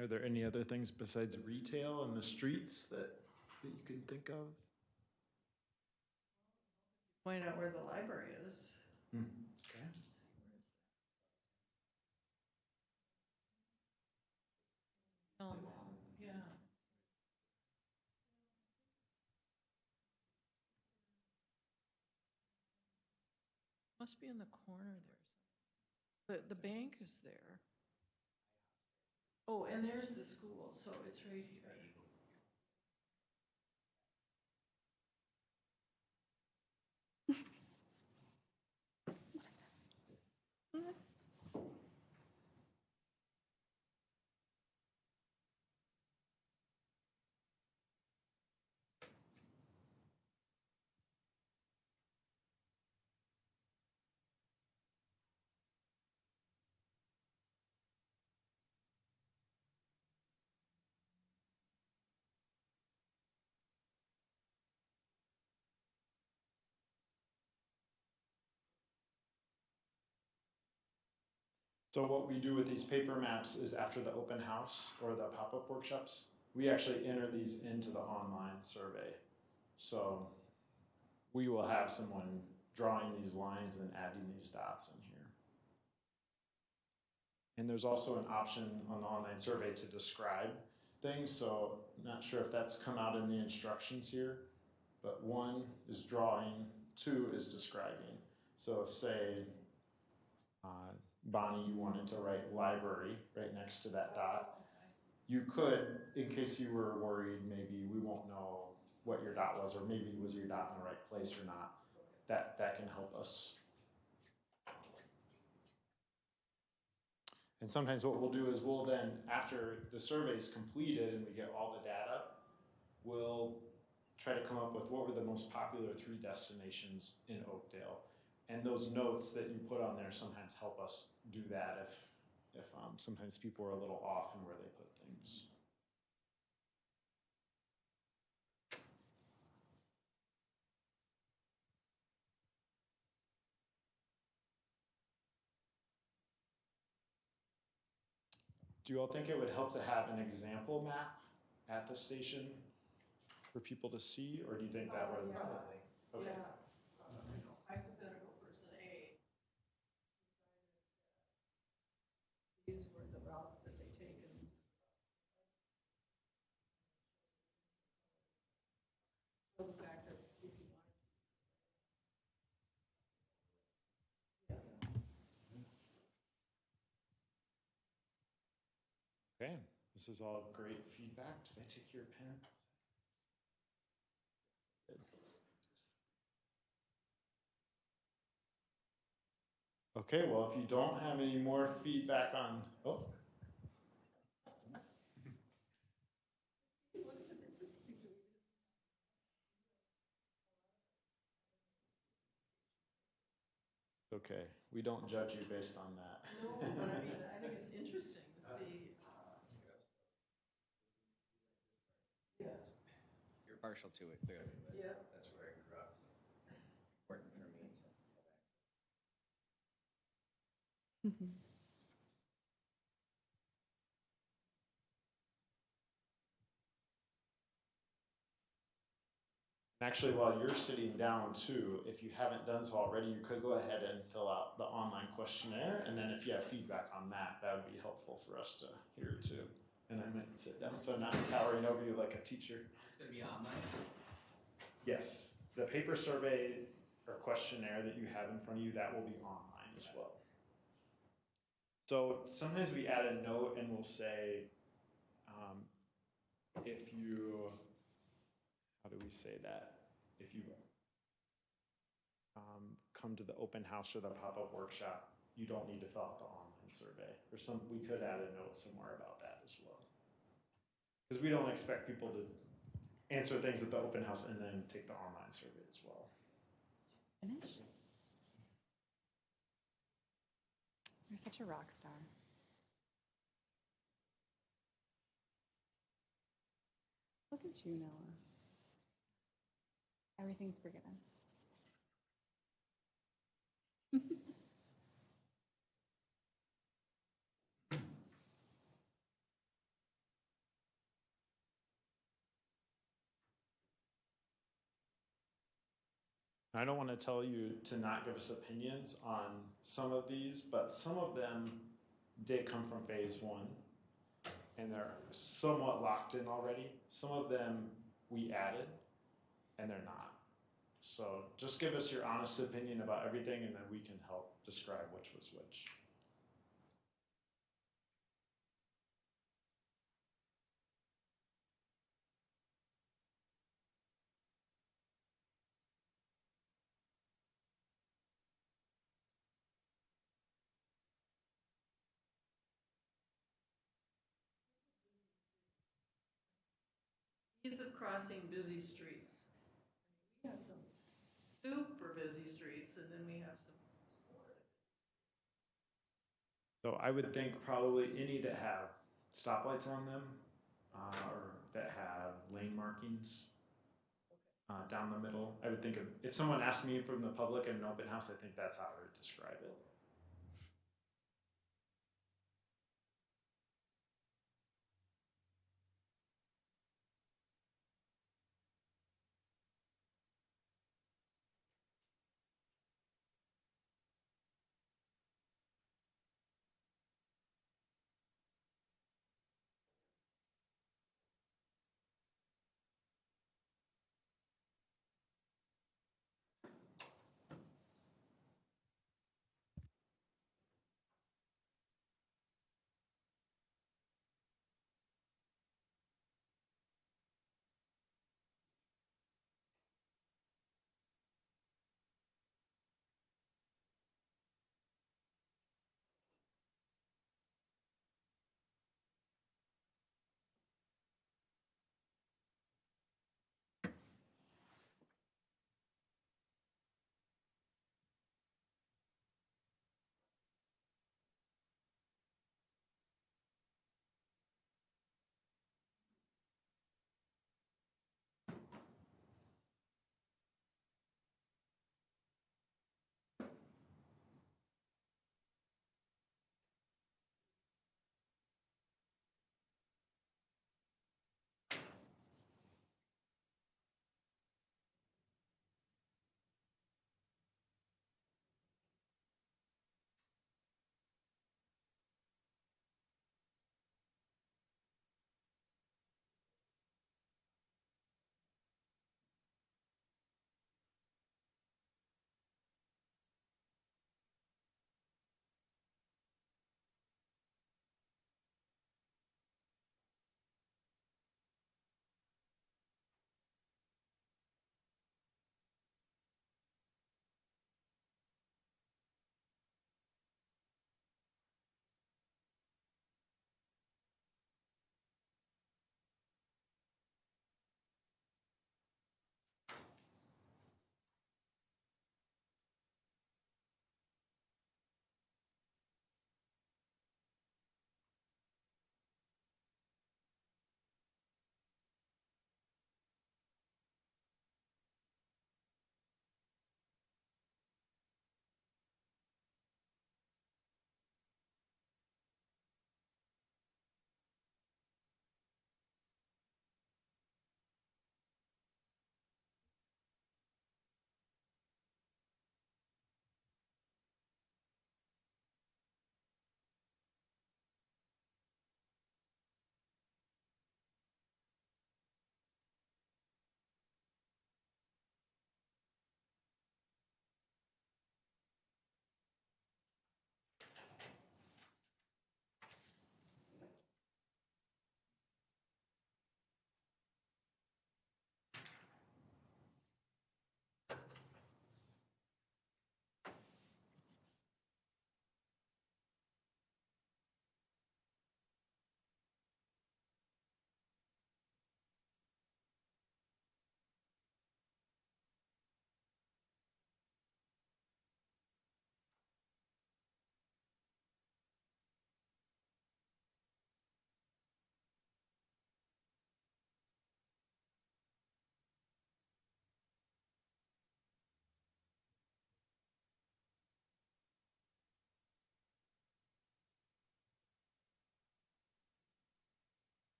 Are there any other things besides retail and the streets that you can think of? Point out where the library is. Okay. Yeah. Must be in the corner there. The bank is there. Oh, and there's the school, so it's right here. So what we do with these paper maps is after the open house or the pop-up workshops, we actually enter these into the online survey. So we will have someone drawing these lines and adding these dots in here. And there's also an option on the online survey to describe things. So not sure if that's come out in the instructions here, but 1 is drawing, 2 is describing. So if, say, Bonnie, you wanted to write library right next to that dot, you could, in case you were worried, maybe we won't know what your dot was, or maybe was your dot in the right place or not. That can help us. And sometimes what we'll do is we'll then, after the survey is completed and we get all the data, we'll try to come up with what were the most popular 3 destinations in Oakdale. And those notes that you put on there sometimes help us do that if sometimes people are a little off in where they put things. Do you all think it would help to have an example map at the station for people to see, or do you think that would? Probably. Okay. Yeah, hypothetical person A decided that these were the routes that they take and these were the routes. So the fact that if you wanted to. Okay, this is all great feedback. Did I take your pen? Yes, I did. Okay, well, if you don't have any more feedback on, oh. Okay, we don't judge you based on that. No, but I mean, I think it's interesting to see. Yes. You're partial to it, clearly, but Yeah. that's where I grew up, so important for me to have access. Actually, while you're sitting down too, if you haven't done so already, you could go ahead and fill out the online questionnaire. And then if you have feedback on that, that would be helpful for us to hear too. And I might sit down, so not towering over you like a teacher. It's gonna be online? Yes, the paper survey or questionnaire that you have in front of you, that will be online as well. So sometimes we add a note and we'll say, if you, how do we say that? If you come to the open house or the pop-up workshop, you don't need to fill out the online survey. Or we could add a note somewhere about that as well. Because we don't expect people to answer things at the open house and then take the online survey as well. Finish. You're such a rock star. Look at you, Noah. Everything's forgiven. I don't want to tell you to not give us opinions on some of these, but some of them did come from phase one and they're somewhat locked in already. Some of them we added and they're not. So just give us your honest opinion about everything and then we can help describe which was which. Ease of crossing busy streets. We have some super busy streets and then we have some sort of. So I would think probably any that have stoplights on them or that have lane markings down the middle. I would think of, if someone asked me from the public in an open house, I think that's how I would describe it.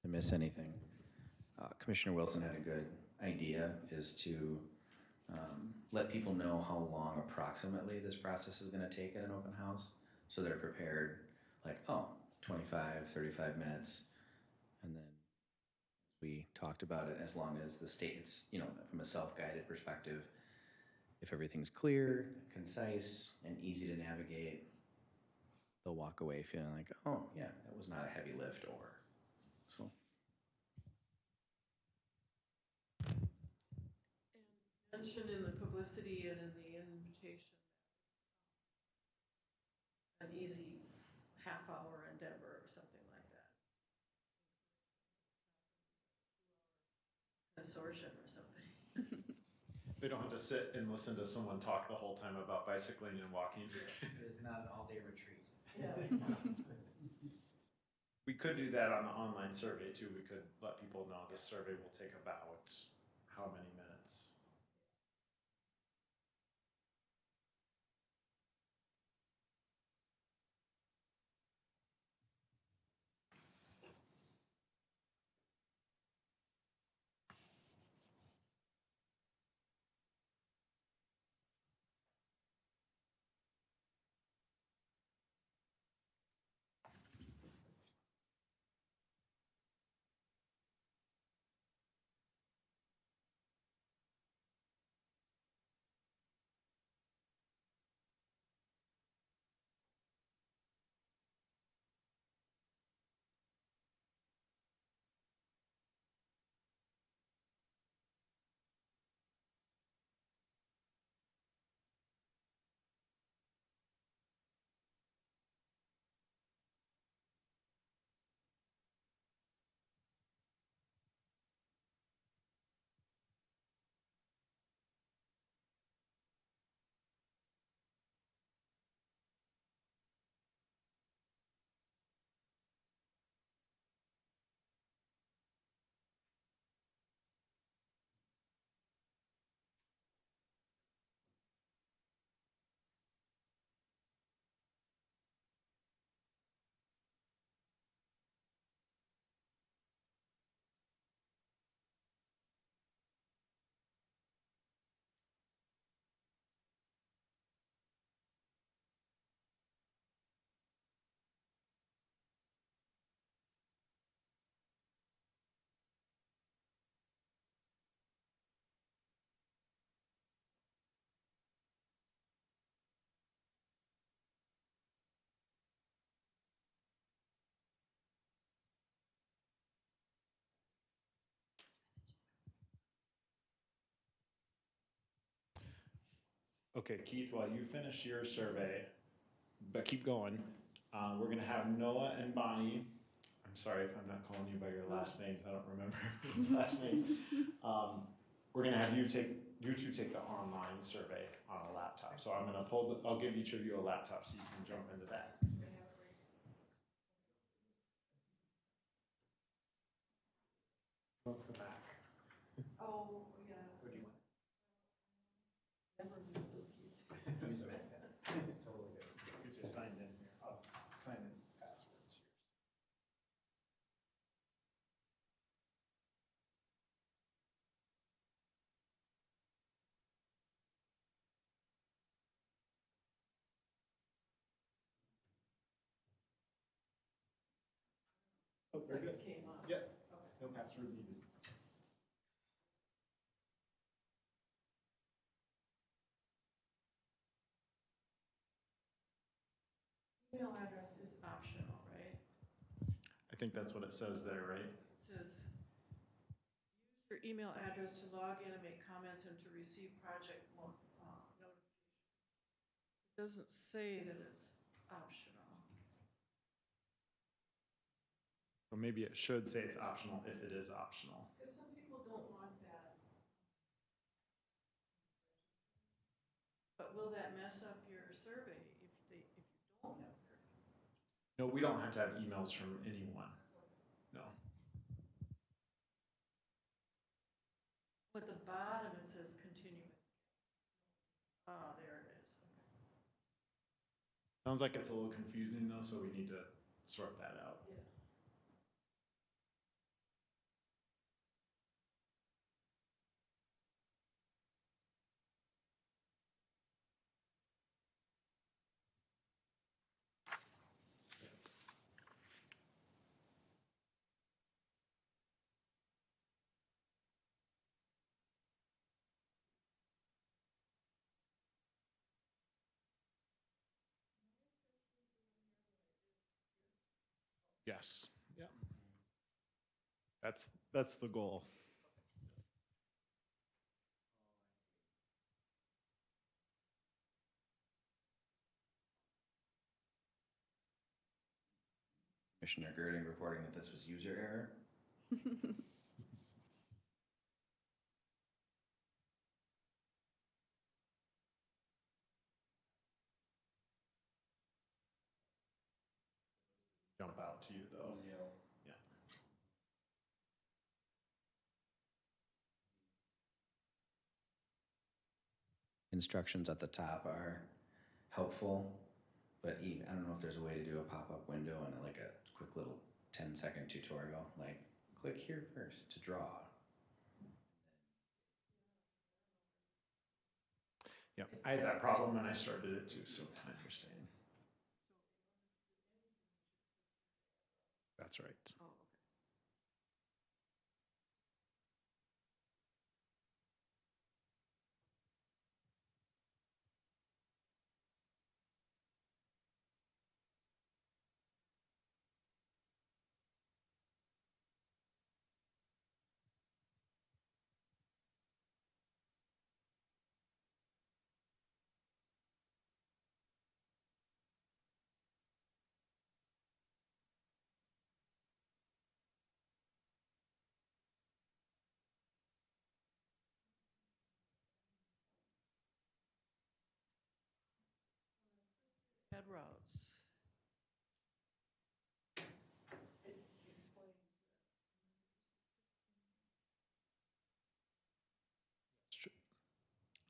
to miss anything. Commissioner Wilson had a good idea, is to let people know how long approximately this process is going to take at an open house, so they're prepared, like, oh, 25, 35 minutes. And then we talked about it, as long as the state's, you know, from a self-guided perspective, if everything's clear, concise, and easy to navigate, they'll walk away feeling like, oh, yeah, that was not a heavy lift, or so. Mentioned in the publicity and in the invitation that it's an easy half-hour endeavor or something like that. Consortium or something. They don't have to sit and listen to someone talk the whole time about bicycling and walking. It's not an all-day retreat. Yeah. We could do that on the online survey too. We could let people know this survey will take about how many minutes. Okay, Keith, while you finish your survey, but keep going, we're going to have Noah and Bonnie. I'm sorry if I'm not calling you by your last names. I don't remember everyone's last names. We're going to have you two take the online survey on a laptop. So I'm going to I'll give each of you a laptop so you can jump into that. What's the Mac? Oh, yeah. What do you want? Never use those. Totally good. Get you signed in here. I'll sign in passwords here. Oh, very good. Came up. Yep. No password needed. Email address is optional, right? I think that's what it says there, right? It says, use your email address to log in and make comments and to receive project notifications. It doesn't say that it's optional. So maybe it should say it's optional if it is optional. Because some people don't want that. But will that mess up your survey if you don't have your? No, we don't have to have emails from anyone. No. At the bottom, it says continuous. Ah, there it is. Okay. Sounds like it's a little confusing though, so we need to sort that out. Yeah. Yes. Yeah. That's the goal. Commissioner Girding reporting that this was user error. Jump out to you though. Yeah. Instructions at the top are helpful, but I don't know if there's a way to do a pop-up window and like a quick little 10-second tutorial, like click here first to draw. Yeah, I had that problem when I started it too, so I understand. That's right. Oh, okay. Head routes.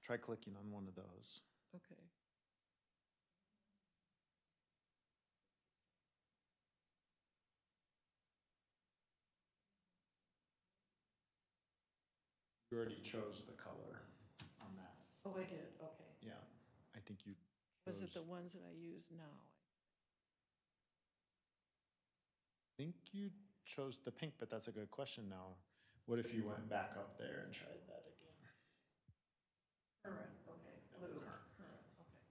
Try clicking on one of those. Okay. You already chose the color on that. Oh, I did, okay. Yeah, I think you Was it the chose, ones that I use now? I think you chose the pink, but that's a good question now. What if you went back up there and tried that again? Current, okay. Blue, current, okay.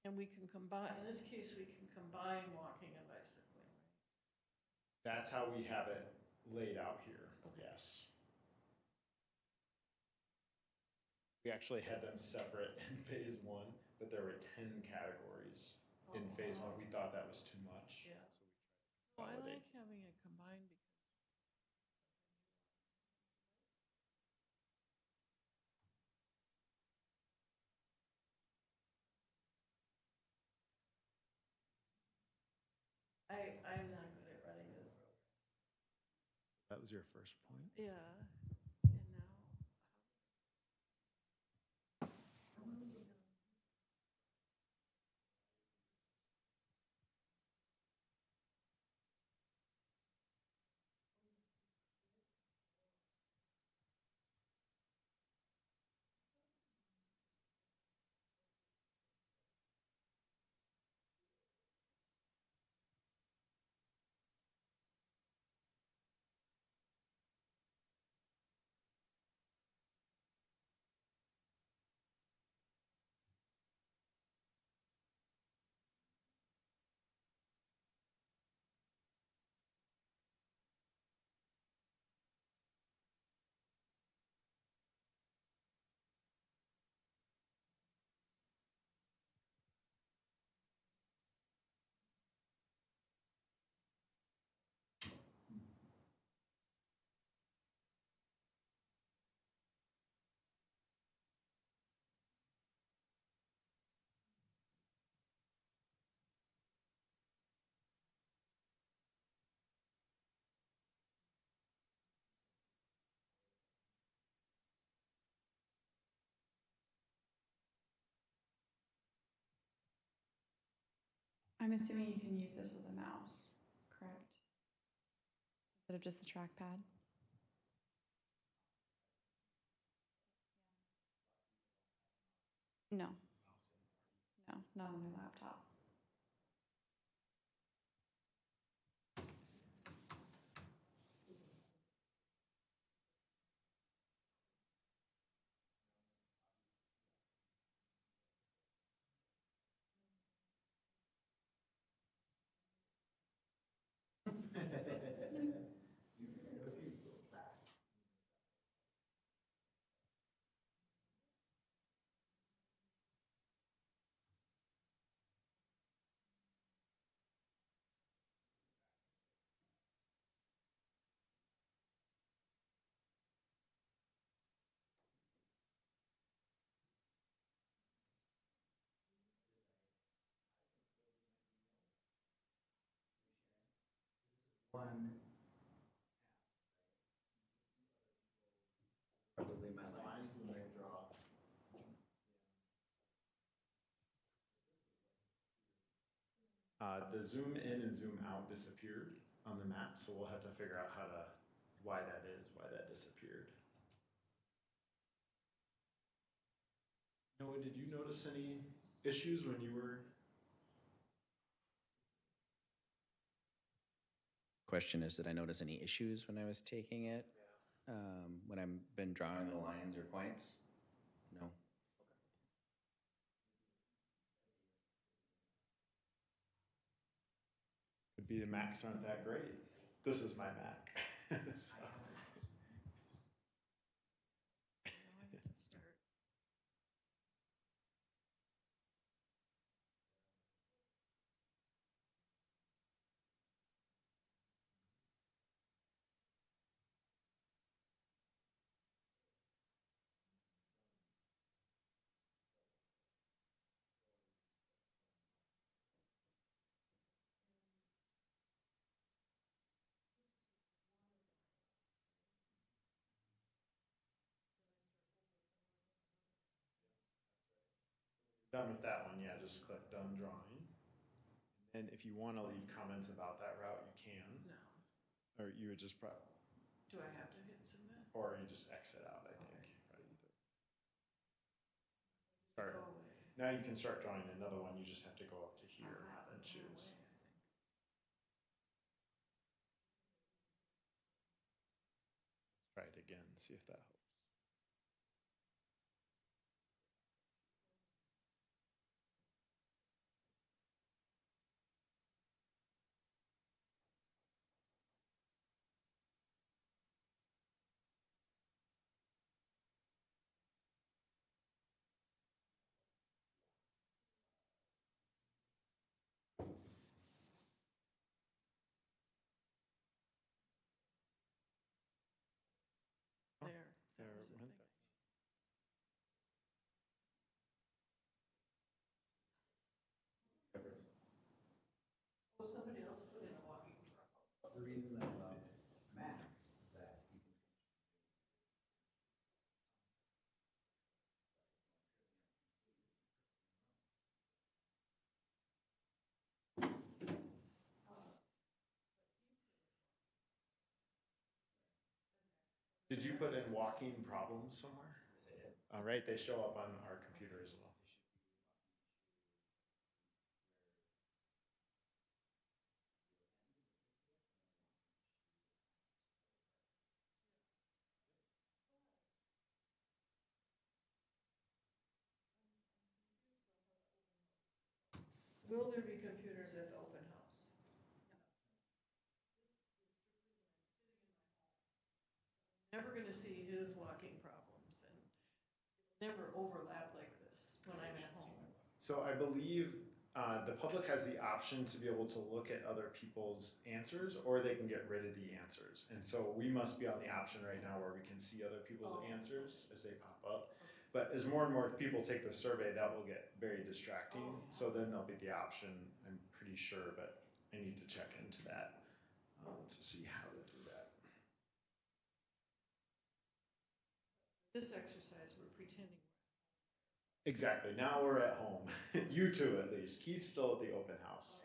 And we can combine, in this case, we can combine walking and bicycling, right? That's how we have it laid out here, yes. We actually had them separate in phase one, but there were 10 categories. In phase one, we thought that was too much. Yeah. So we tried to Well, I consolidate. like having it combined because I'm not good at running this program. That was your first point. Yeah, and now. I'm assuming you can use this with a mouse, correct? Instead of just the trackpad? No. No, not on their laptop. Probably my last. The zoom in and zoom out disappeared on the map, so we'll have to figure out why that is, why that disappeared. Noah, did you notice any issues when you were? Question is, did I notice any issues when I was taking it? When I've been drawing the lines or points? No. Could be the Macs aren't that great. This is my Mac. So. Now I have to start. Done with that one, yeah, just click done drawing. And if you want to leave comments about that route, you can. No. Or you would just, Do I have to hit submit? or you just exit out, I think. Right? Start. Go away. Now you can start drawing another one, you just have to go up to here That and would go choose. away, I think. Let's try it again, see if that helps. There, that There was the went thing. that. Oh, somebody else put in a walking track. The reason I love Macs is that you can. Did you put in walking problems somewhere? All right, they show up on our computer as well. Will there be computers at the open house? Never gonna see his walking problems, and it'll never overlap like this when I'm at home. So I believe the public has the option to be able to look at other people's answers, or they can get rid of the answers. And so we must be on the option right now where we can see other people's answers as they pop up. But as more and more people take the survey, that will get very distracting. So then there'll be the option, I'm pretty sure, but I need to check into that to see how to do that. This exercise, we're pretending. Exactly. Now we're at home. You two, at least. Keith's still at the open house.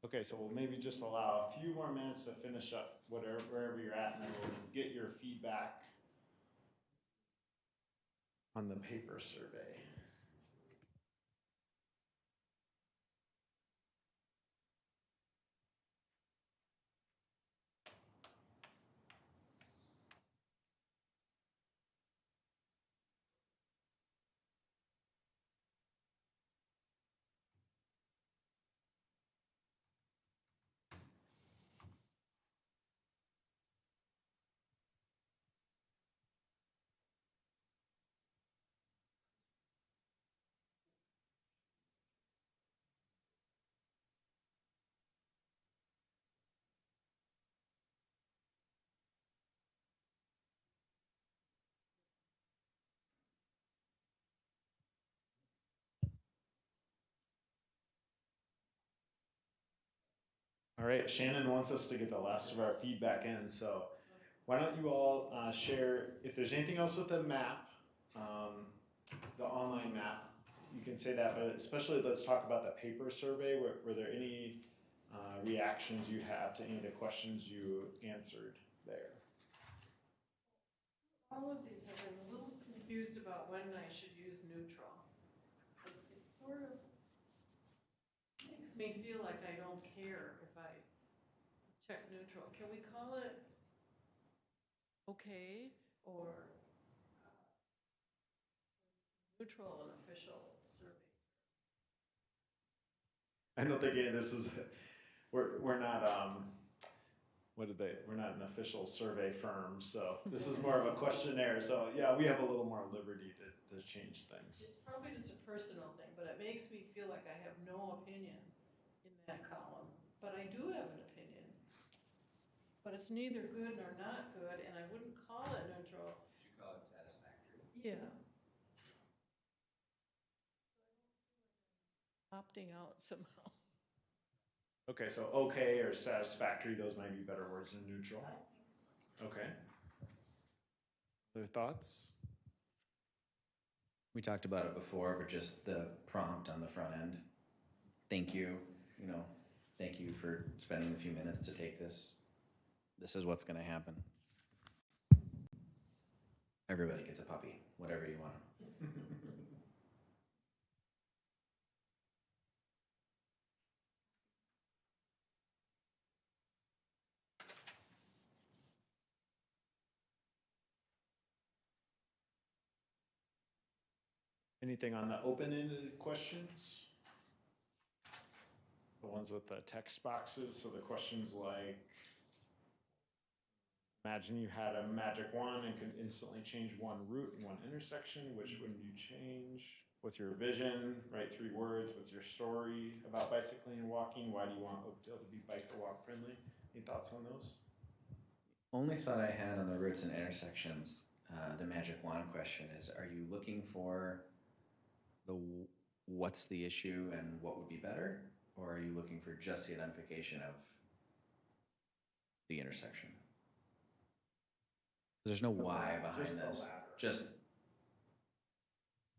Okay, so we'll maybe just allow a few more minutes to finish up wherever you're at, and then we'll get your feedback on the paper survey. All right, Shannon wants us to get the last of our feedback in, so why don't you all share, if there's anything else with the map, the online map, you can say that, but especially let's talk about the paper survey. Were there any reactions you have to any of the questions you answered there? All of these, I've been a little confused about when I should use neutral. It sort of makes me feel like I don't care if I check neutral. Can we call it okay or neutral and official survey? I don't think this is, we're not, we're not an official survey firm, so this is more of a questionnaire. So yeah, we have a little more liberty to change things. It's probably just a personal thing, but it makes me feel like I have no opinion in that column. But I do have an opinion. But it's neither good nor not good, and I wouldn't call it neutral. Would you call it satisfactory? Yeah. Opting out somehow. Okay, so okay or satisfactory, those might be better words than neutral. I think so. Okay. Other thoughts? We talked about it before, but just the prompt on the front end. Thank you, thank you for spending a few minutes to take this. This is what's going to happen. Everybody gets a puppy, whatever you want. Anything on the open-ended questions? The ones with the text boxes, so the questions like, imagine you had a magic wand and could instantly change one route and one intersection, which would you change? What's your vision? Write 3 words. What's your story about bicycling and walking? Why do you want Oakdale to be bike or walk friendly? Any thoughts on those? Only thought I had on the routes and intersections, the magic wand question is, are you looking for what's the issue and what would be better? Or are you looking for just the identification of the intersection? There's no why behind Just the this. latter. Just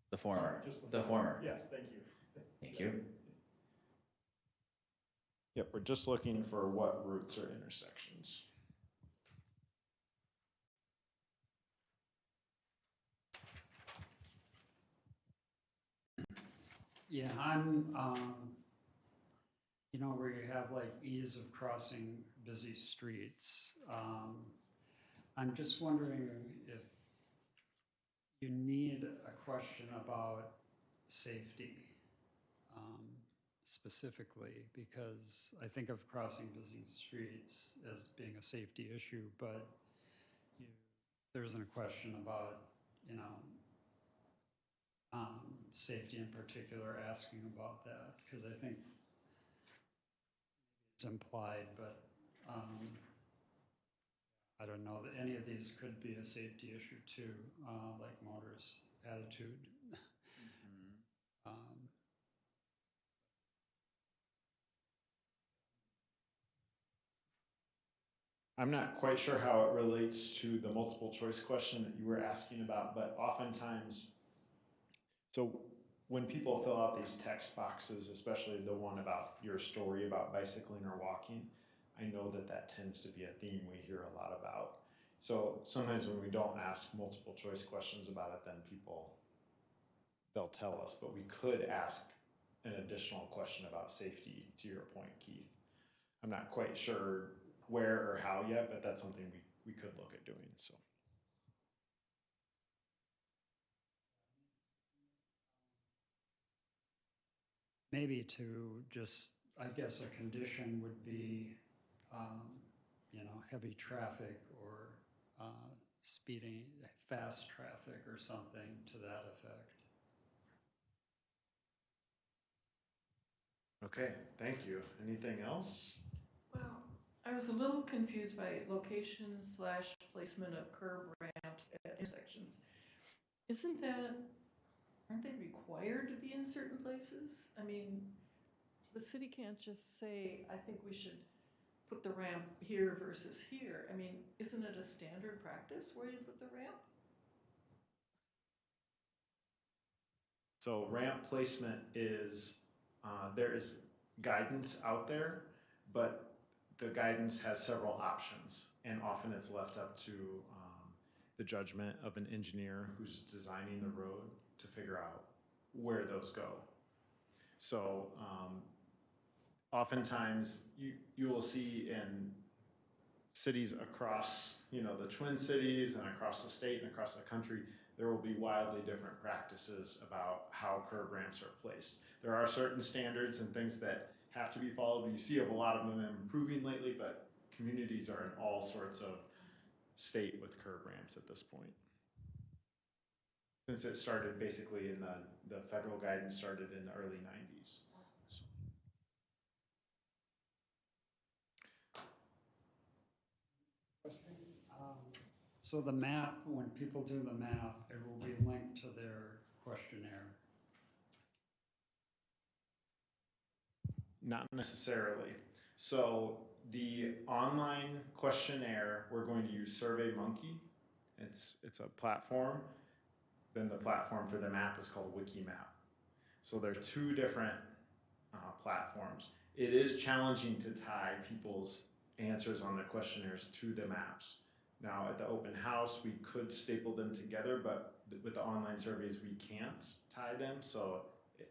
the former. Sorry, just the former. Yes, thank you. Thank you. Yep, we're just looking for what routes or intersections. Yeah, I'm, where you have like ease of crossing busy streets. I'm just wondering if you need a question about safety specifically, because I think of crossing busy streets as being a safety issue, but there isn't a question about, safety in particular, asking about that, because I think it's implied, but I don't know that any of these could be a safety issue too, like motorist attitude. I'm not quite sure how it relates to the multiple choice question that you were asking about, but oftentimes, so when people fill out these text boxes, especially the one about your story about bicycling or walking, I know that tends to be a theme we hear a lot about. So sometimes when we don't ask multiple choice questions about it, then they'll tell us, but we could ask an additional question about safety, to your point, Keith. I'm not quite sure where or how yet, but that's something we could look at doing, so. Maybe to just, I guess a condition would be, heavy traffic or speeding, fast traffic or something to that effect. Okay, thank you. Anything else? Well, I was a little confused by location / placement of curb ramps at intersections. Aren't they required to be in certain places? I mean, the city can't just say, I think we should put the ramp here versus here. I mean, isn't it a standard practice where you put the ramp? So ramp placement is, there is guidance out there, but the guidance has several options, and often it's left up to the judgment of an engineer who's designing the road to figure out where those go. So oftentimes you will see in cities across, the Twin Cities and across the state and across the country, there will be wildly different practices about how curb ramps are placed. There are certain standards and things that have to be followed. You see of a lot of them improving lately, but communities are in all sorts of state with curb ramps at this point. Since it started basically in the federal guidance started in the early 90s. So the map, when people do the map, it will be linked to their questionnaire. Not necessarily. So the online questionnaire, we're going to use SurveyMonkey. It's a platform. Then the platform for the map is called Wikimap. So there's two different platforms. It is challenging to tie people's answers on the questionnaires to the maps. Now at the open house, we could staple them together, but with the online surveys, we can't tie them. So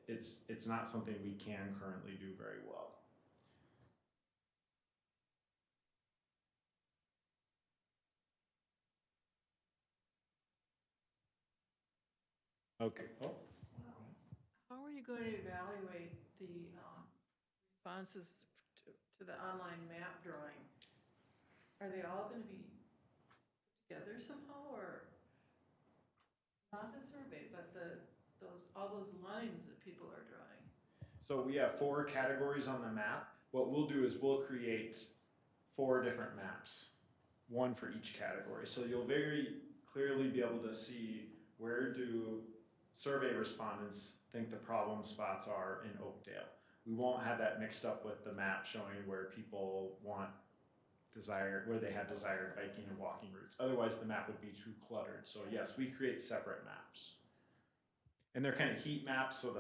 it's not something we can currently do very well. Okay. Oh. How are you going to evaluate the responses to the online map drawing? Are they all going to be together somehow, or not the survey, but all those lines that people are drawing? So we have 4 categories on the map. What we'll do is we'll create 4 different maps, one for each category. So you'll very clearly be able to see where do survey respondents think the problem spots are in Oakdale. We won't have that mixed up with the map showing where people where they have desired biking and walking routes. Otherwise, the map would be too cluttered. So yes, we create separate maps. And they're kind of heat maps, so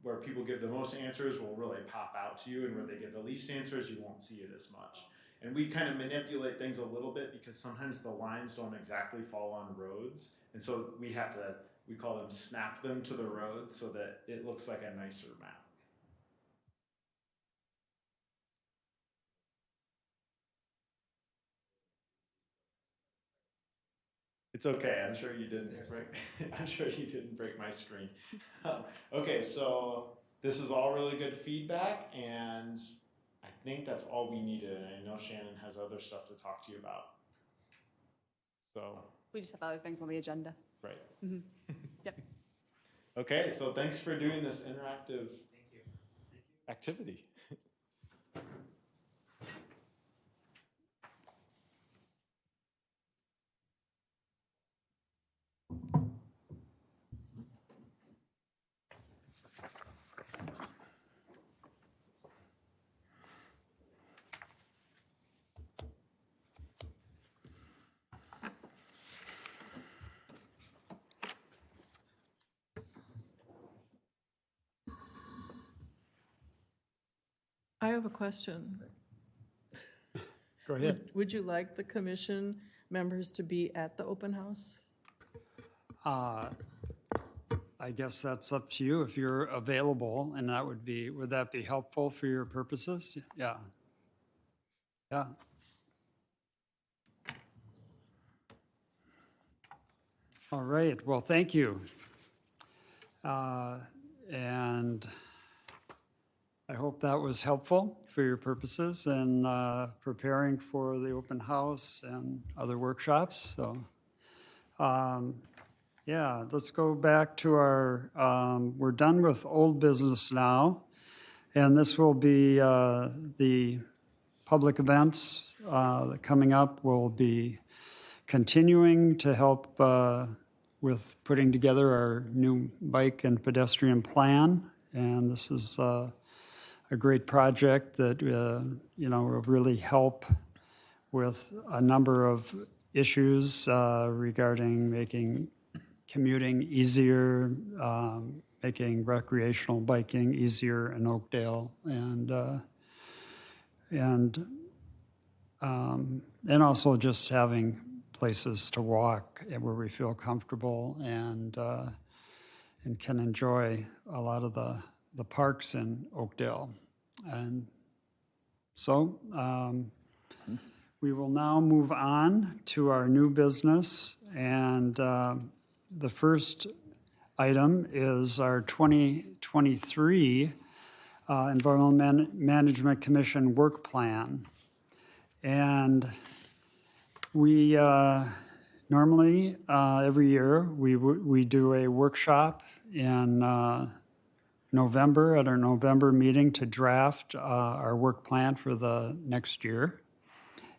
where people give the most answers will really pop out to you, and where they give the least answers, you won't see it as much. And we kind of manipulate things a little bit because sometimes the lines don't exactly fall on roads. And so we call them snap them to the roads so that it looks like a nicer map. It's okay. I'm sure you didn't break. I'm sure you didn't break my screen. Okay, so this is all really good feedback, and I think that's all we needed. And I know Shannon has other stuff to talk to you about. So We just have other things on the agenda. right. Mm-hmm. Yep. Okay, so thanks for doing this interactive activity. I have a question. Go ahead. Would you like the commission members to be at the open house? I guess that's up to you if you're available, and would that be helpful for your purposes? Yeah. Yeah. All right, well, thank you. And I hope that was helpful for your purposes in preparing for the open house and other workshops. So, yeah, let's go back to we're done with old business now. And this will be the public events coming up. We'll be continuing to help with putting together our new bike and pedestrian plan. And this is a a great project that, will really help with a number of issues regarding making commuting easier, making recreational biking easier in Oakdale, and also just having places to walk where we feel comfortable and can enjoy a lot of the parks in Oakdale. And so we will now move on to our new business, and the first item is our 2023 Environmental Management Commission Work Plan. And we normally, every year, we do a workshop in November at our November meeting to draft our work plan for the next year.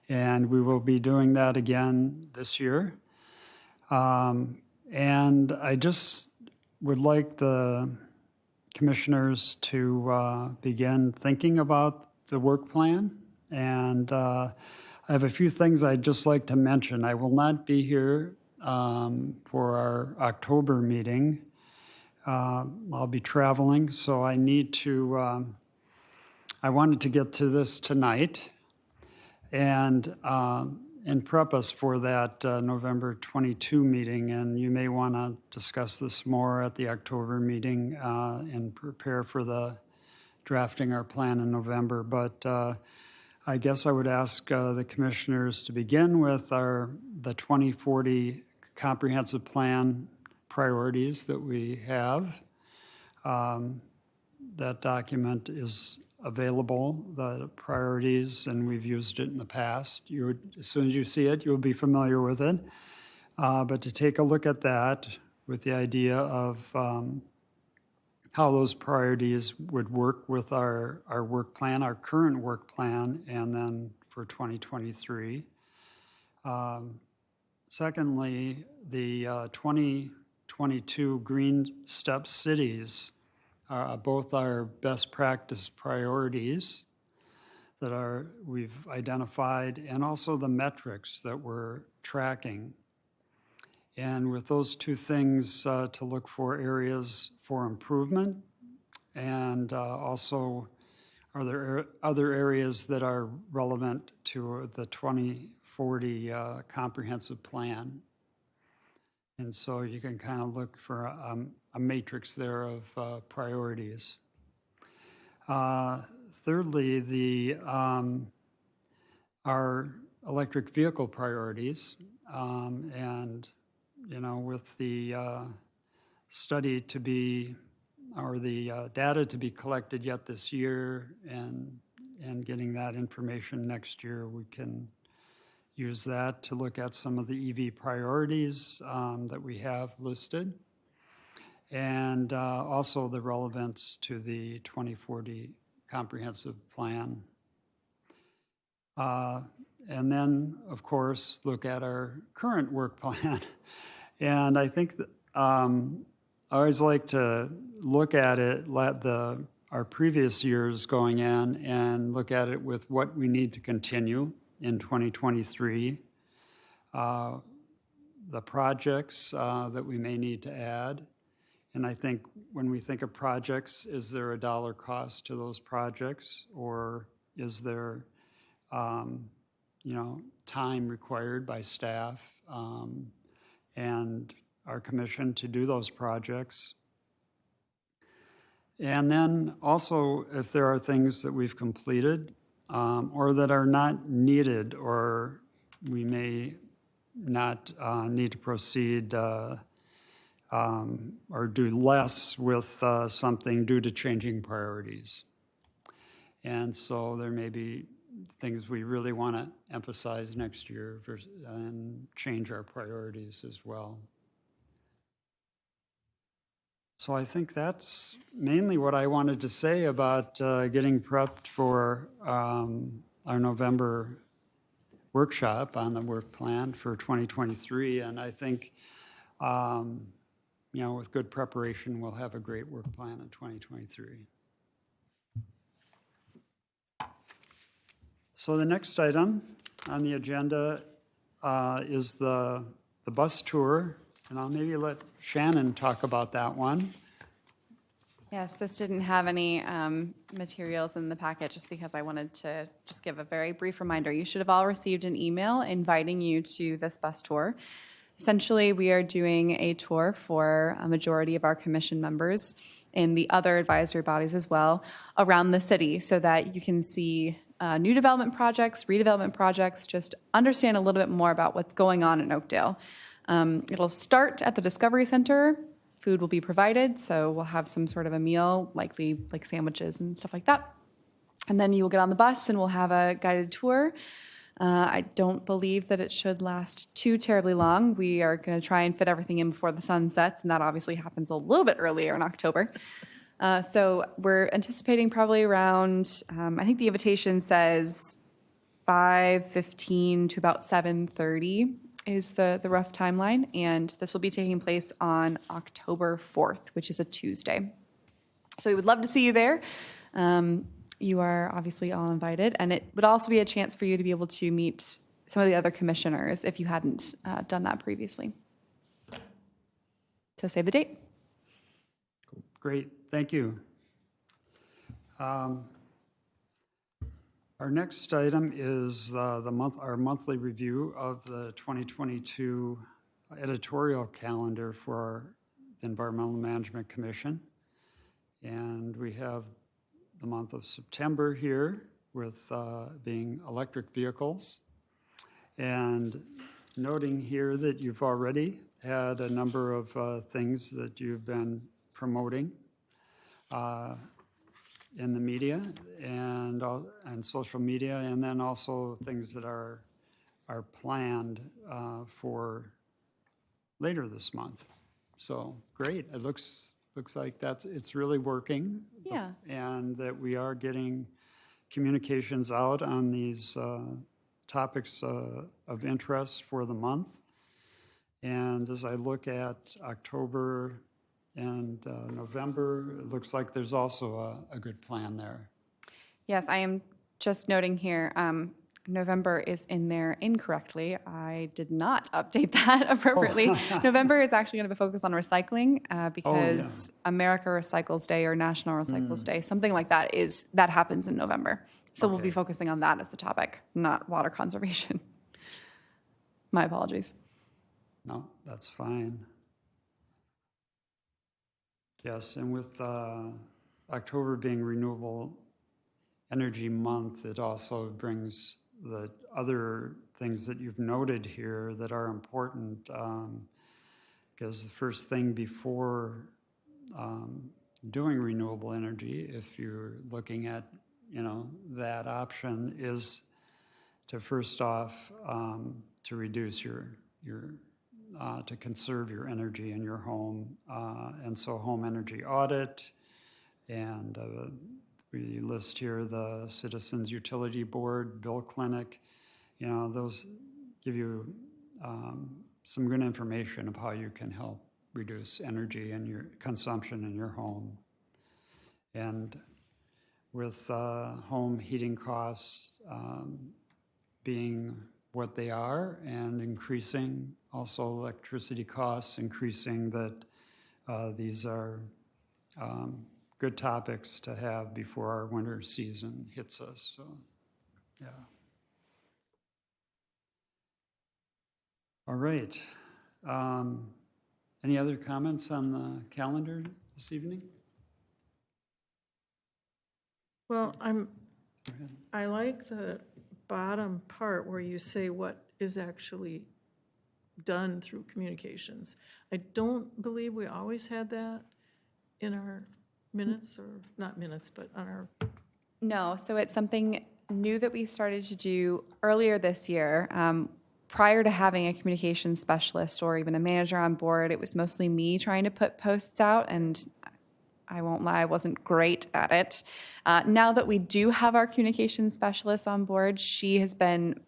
And we will be doing that again this year. And I just would like the commissioners to begin thinking about the work plan. And I have a few things I'd just like to mention. I will not be here for our October meeting. I'll be traveling, so I need to, I wanted to get to this tonight and prep us for that November 22 meeting. And you may want to discuss this more at the October meeting and prepare for the drafting our plan in November. But I guess I would ask the commissioners to begin with the 2040 comprehensive plan priorities that we have. That document is available, the priorities, and we've used it in the past. As soon as you see it, you'll be familiar with it. But to take a look at that with the idea of how those priorities would work with our work plan, our current work plan, and then for 2023. Secondly, the 2022 Green Step Cities, both our best practice priorities that we've identified, and also the metrics that we're tracking. And with those two things to look for areas for improvement, and also are there other areas that are relevant to the 2040 comprehensive plan. And so you can kind of look for a matrix there of priorities. Thirdly, our electric vehicle priorities, and with the study to be, or the data to be collected yet this year, and getting that information next year, we can use that to look at some of the EV priorities that we have listed, and also the relevance to the 2040 comprehensive plan. And then, of course, look at our current work plan. And I think that, I always like to look at it, our previous years going in, and look at it with what we need to continue in 2023, the projects that we may need to add. And I think when we think of projects, is there a dollar cost to those projects, or is there time required by staff and our commission to do those projects? And then also, if there are things that we've completed or that are not needed, or we may not need to proceed or do less with something due to changing priorities. And so there may be things we really want to emphasize next year and change our priorities as well. So I think that's mainly what I wanted to say about getting prepped for our November workshop on the work plan for 2023. And I think, with good preparation, we'll have a great work plan in 2023. So the next item on the agenda is the bus tour, and I'll maybe let Shannon talk about that one. Yes, this didn't have any materials in the packet just because I wanted to just give a very brief reminder. You should have all received an email inviting you to this bus tour. Essentially, we are doing a tour for a majority of our commission members and the other advisory bodies as well around the city so that you can see new development projects, redevelopment projects, just understand a little bit more about what's going on in Oakdale. It'll start at the Discovery Center. Food will be provided, so we'll have some sort of a meal, likely like sandwiches and stuff like that. And then you will get on the bus and we'll have a guided tour. I don't believe that it should last too terribly long. We are going to try and fit everything in before the sun sets, and that obviously happens a little bit earlier in October. So we're anticipating probably around, I think the invitation says 5:15 to about 7:30 is the rough timeline, and this will be taking place on October 4th, which is a Tuesday. So we would love to see you there. You are obviously all invited, and it would also be a chance for you to be able to meet some of the other commissioners if you hadn't done that previously. So save the date. Great, thank you. Our next item is our monthly review of the 2022 editorial calendar for the Environmental Management Commission. And we have the month of September here with being electric vehicles. And noting here that you've already had a number of things that you've been promoting in the media and social media, and then also things that are planned for later this month. So great, it looks like it's really working. Yeah. And that we are getting communications out on these topics of interest for the month. And as I look at October and November, it looks like there's also a good plan there. Yes, I am just noting here, November is in there incorrectly. I did not update that appropriately. November is actually going to be focused on recycling because America Recycles Day or National Recycles Day, something like that happens in November. So we'll be focusing on that as the topic, not water conservation. My apologies. No, that's fine. Yes, and with October being Renewable Energy Month, it also brings the other things that you've noted here that are important, because the first thing before doing renewable energy, if you're looking at that option, is to first off to reduce your to conserve your energy in your home, and so home energy audit, and we list here the Citizens Utility Board, Bill Clinic. Those give you some good information of how you can help reduce energy and your consumption in your home. And with home heating costs being what they are and increasing, also electricity costs increasing, that these are good topics to have before our winter season hits us. So, yeah. All right. Any other comments on the calendar this evening? Well, I like the bottom part where you say what is actually done through communications. I don't believe we always had that in our minutes, or not minutes, but on our... No, so it's something new that we started to do earlier this year. Prior to having a communications specialist or even a manager on board, it was mostly me trying to put posts out, and I won't lie, I wasn't great at it. Now that we do have our communications specialist on board, she has been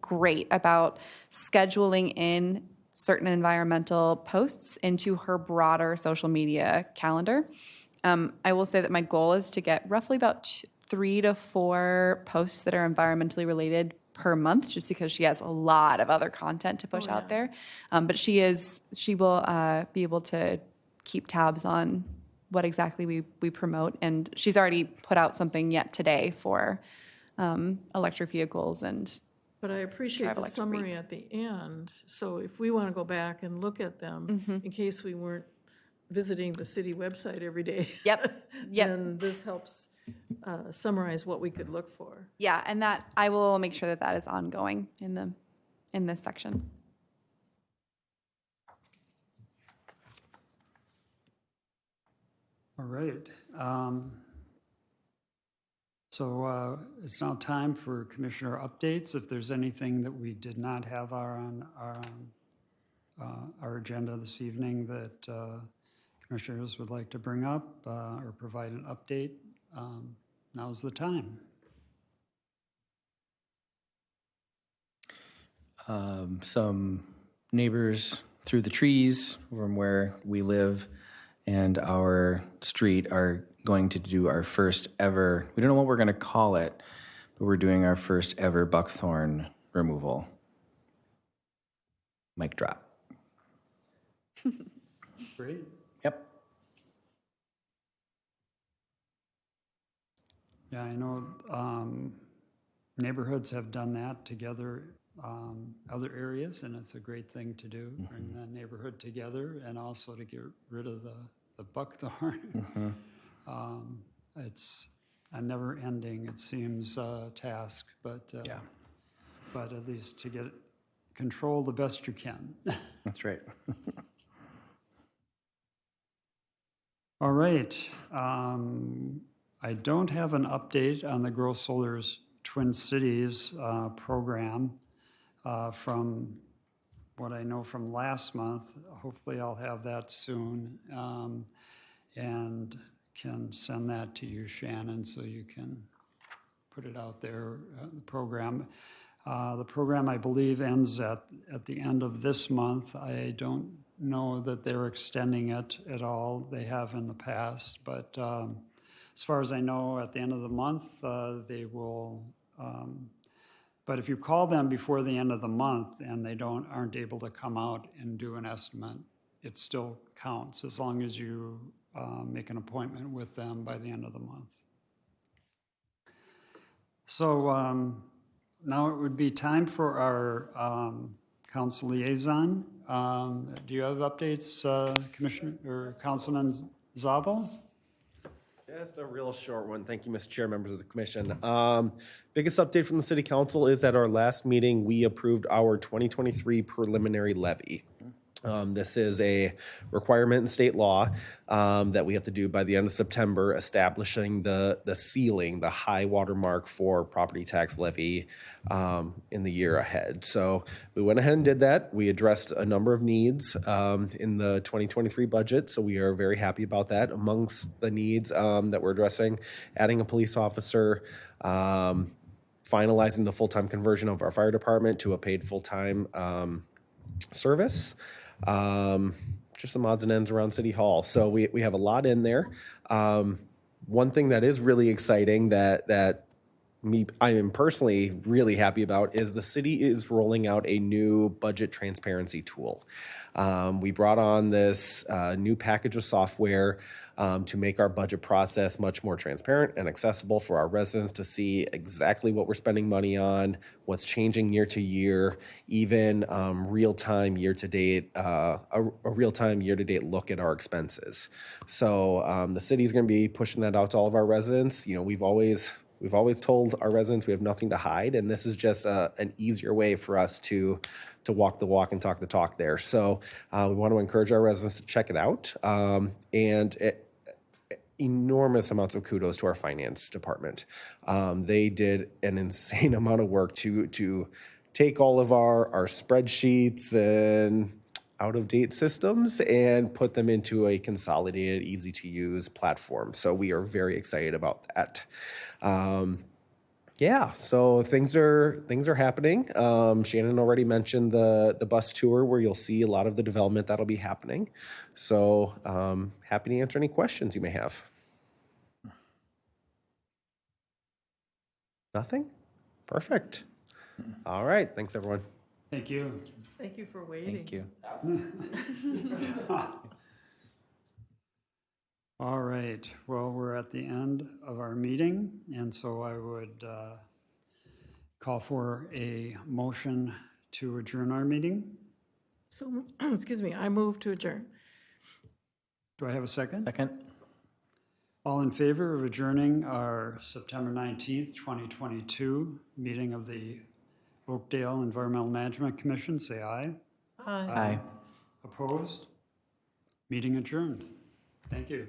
great about scheduling in certain environmental posts into her broader social media calendar. I will say that my goal is to get roughly about 3 to 4 posts that are environmentally related per month, just because she has a lot of other content to push out there. But she will be able to keep tabs on what exactly we promote. And she's already put out something yet today for electric vehicles and But I appreciate Drive the Electric summary Week. at the end, so if we want to go back and look at them, in case we weren't visiting the city website every day. Yep. Then this helps summarize what we could look for. Yeah, and that I will make sure that that is ongoing in this section. All right. So it's now time for commissioner updates. If there's anything that we did not have on our agenda this evening that commissioners would like to bring up or provide an update, now's the time. Some neighbors through the trees from where we live and our street are going to do our first ever, we don't know what we're going to call it, but we're doing our first ever buckthorn removal. Mic drop. Great. Yep. Yeah, I know neighborhoods have done that together, other areas, and it's a great thing to do, bring the neighborhood together and also to get rid of the buckthorn. It's a never ending, it seems, task, but Yeah, but at least to get control the best you can. that's right. All right. I don't have an update on the Grow Solar's Twin Cities program from what I know from last month. Hopefully I'll have that soon and can send that to you, Shannon, so you can put it out there, the program. The program, I believe, ends at the end of this month. I don't know that they're extending it at all. They have in the past, but as far as I know, at the end of the month, they will. But if you call them before the end of the month and they aren't able to come out and do an estimate, it still counts as long as you make an appointment with them by the end of the month. So now it would be time for our council liaison. Do you have updates, Commissioner or Councilman Zabel? Just a real short one. Thank you, Mr. Chair, members of the commission. Biggest update from the city council is at our last meeting, we approved our 2023 preliminary levy. This is a requirement in state law that we have to do by the end of September, establishing the ceiling, the high water mark for property tax levy in the year ahead. So we went ahead and did that. We addressed a number of needs in the 2023 budget, so we are very happy about that. Amongst the needs that we're addressing, adding a police officer, finalizing the full-time conversion of our fire department to a paid full-time service. Just some odds and ends around City Hall. So we have a lot in there. One thing that is really exciting that I am personally really happy about is the city is rolling out a new budget transparency tool. We brought on this new package of software to make our budget process much more transparent and accessible for our residents to see exactly what we're spending money on, what's changing year to year, even real-time year-to-date, a real-time year-to-date look at our expenses. So the city's going to be pushing that out to all of our residents. You know, we've always told our residents we have nothing to hide, and this is just an easier way for us to walk the walk and talk the talk there. So we want to encourage our residents to check it out. Enormous amounts of kudos to our finance department. They did an insane amount of work to take all of our spreadsheets and out-of-date systems and put them into a consolidated, easy-to-use platform. So we are very excited about that. Yeah, so things are happening. Shannon already mentioned the bus tour where you'll see a lot of the development that'll be happening. So happy to answer any questions you may have. Nothing? Perfect. All right. Thanks, everyone. Thank you. Thank you for waiting. Thank you. All right, well, we're at the end of our meeting, and so I would call for a motion to adjourn our meeting. So, excuse me, I move to adjourn. Do I have a second? Second? All in favor of adjourning our September 19th, 2022 meeting of the Oakdale Environmental Management Commission, say aye. Aye. Opposed? Meeting adjourned. Thank you.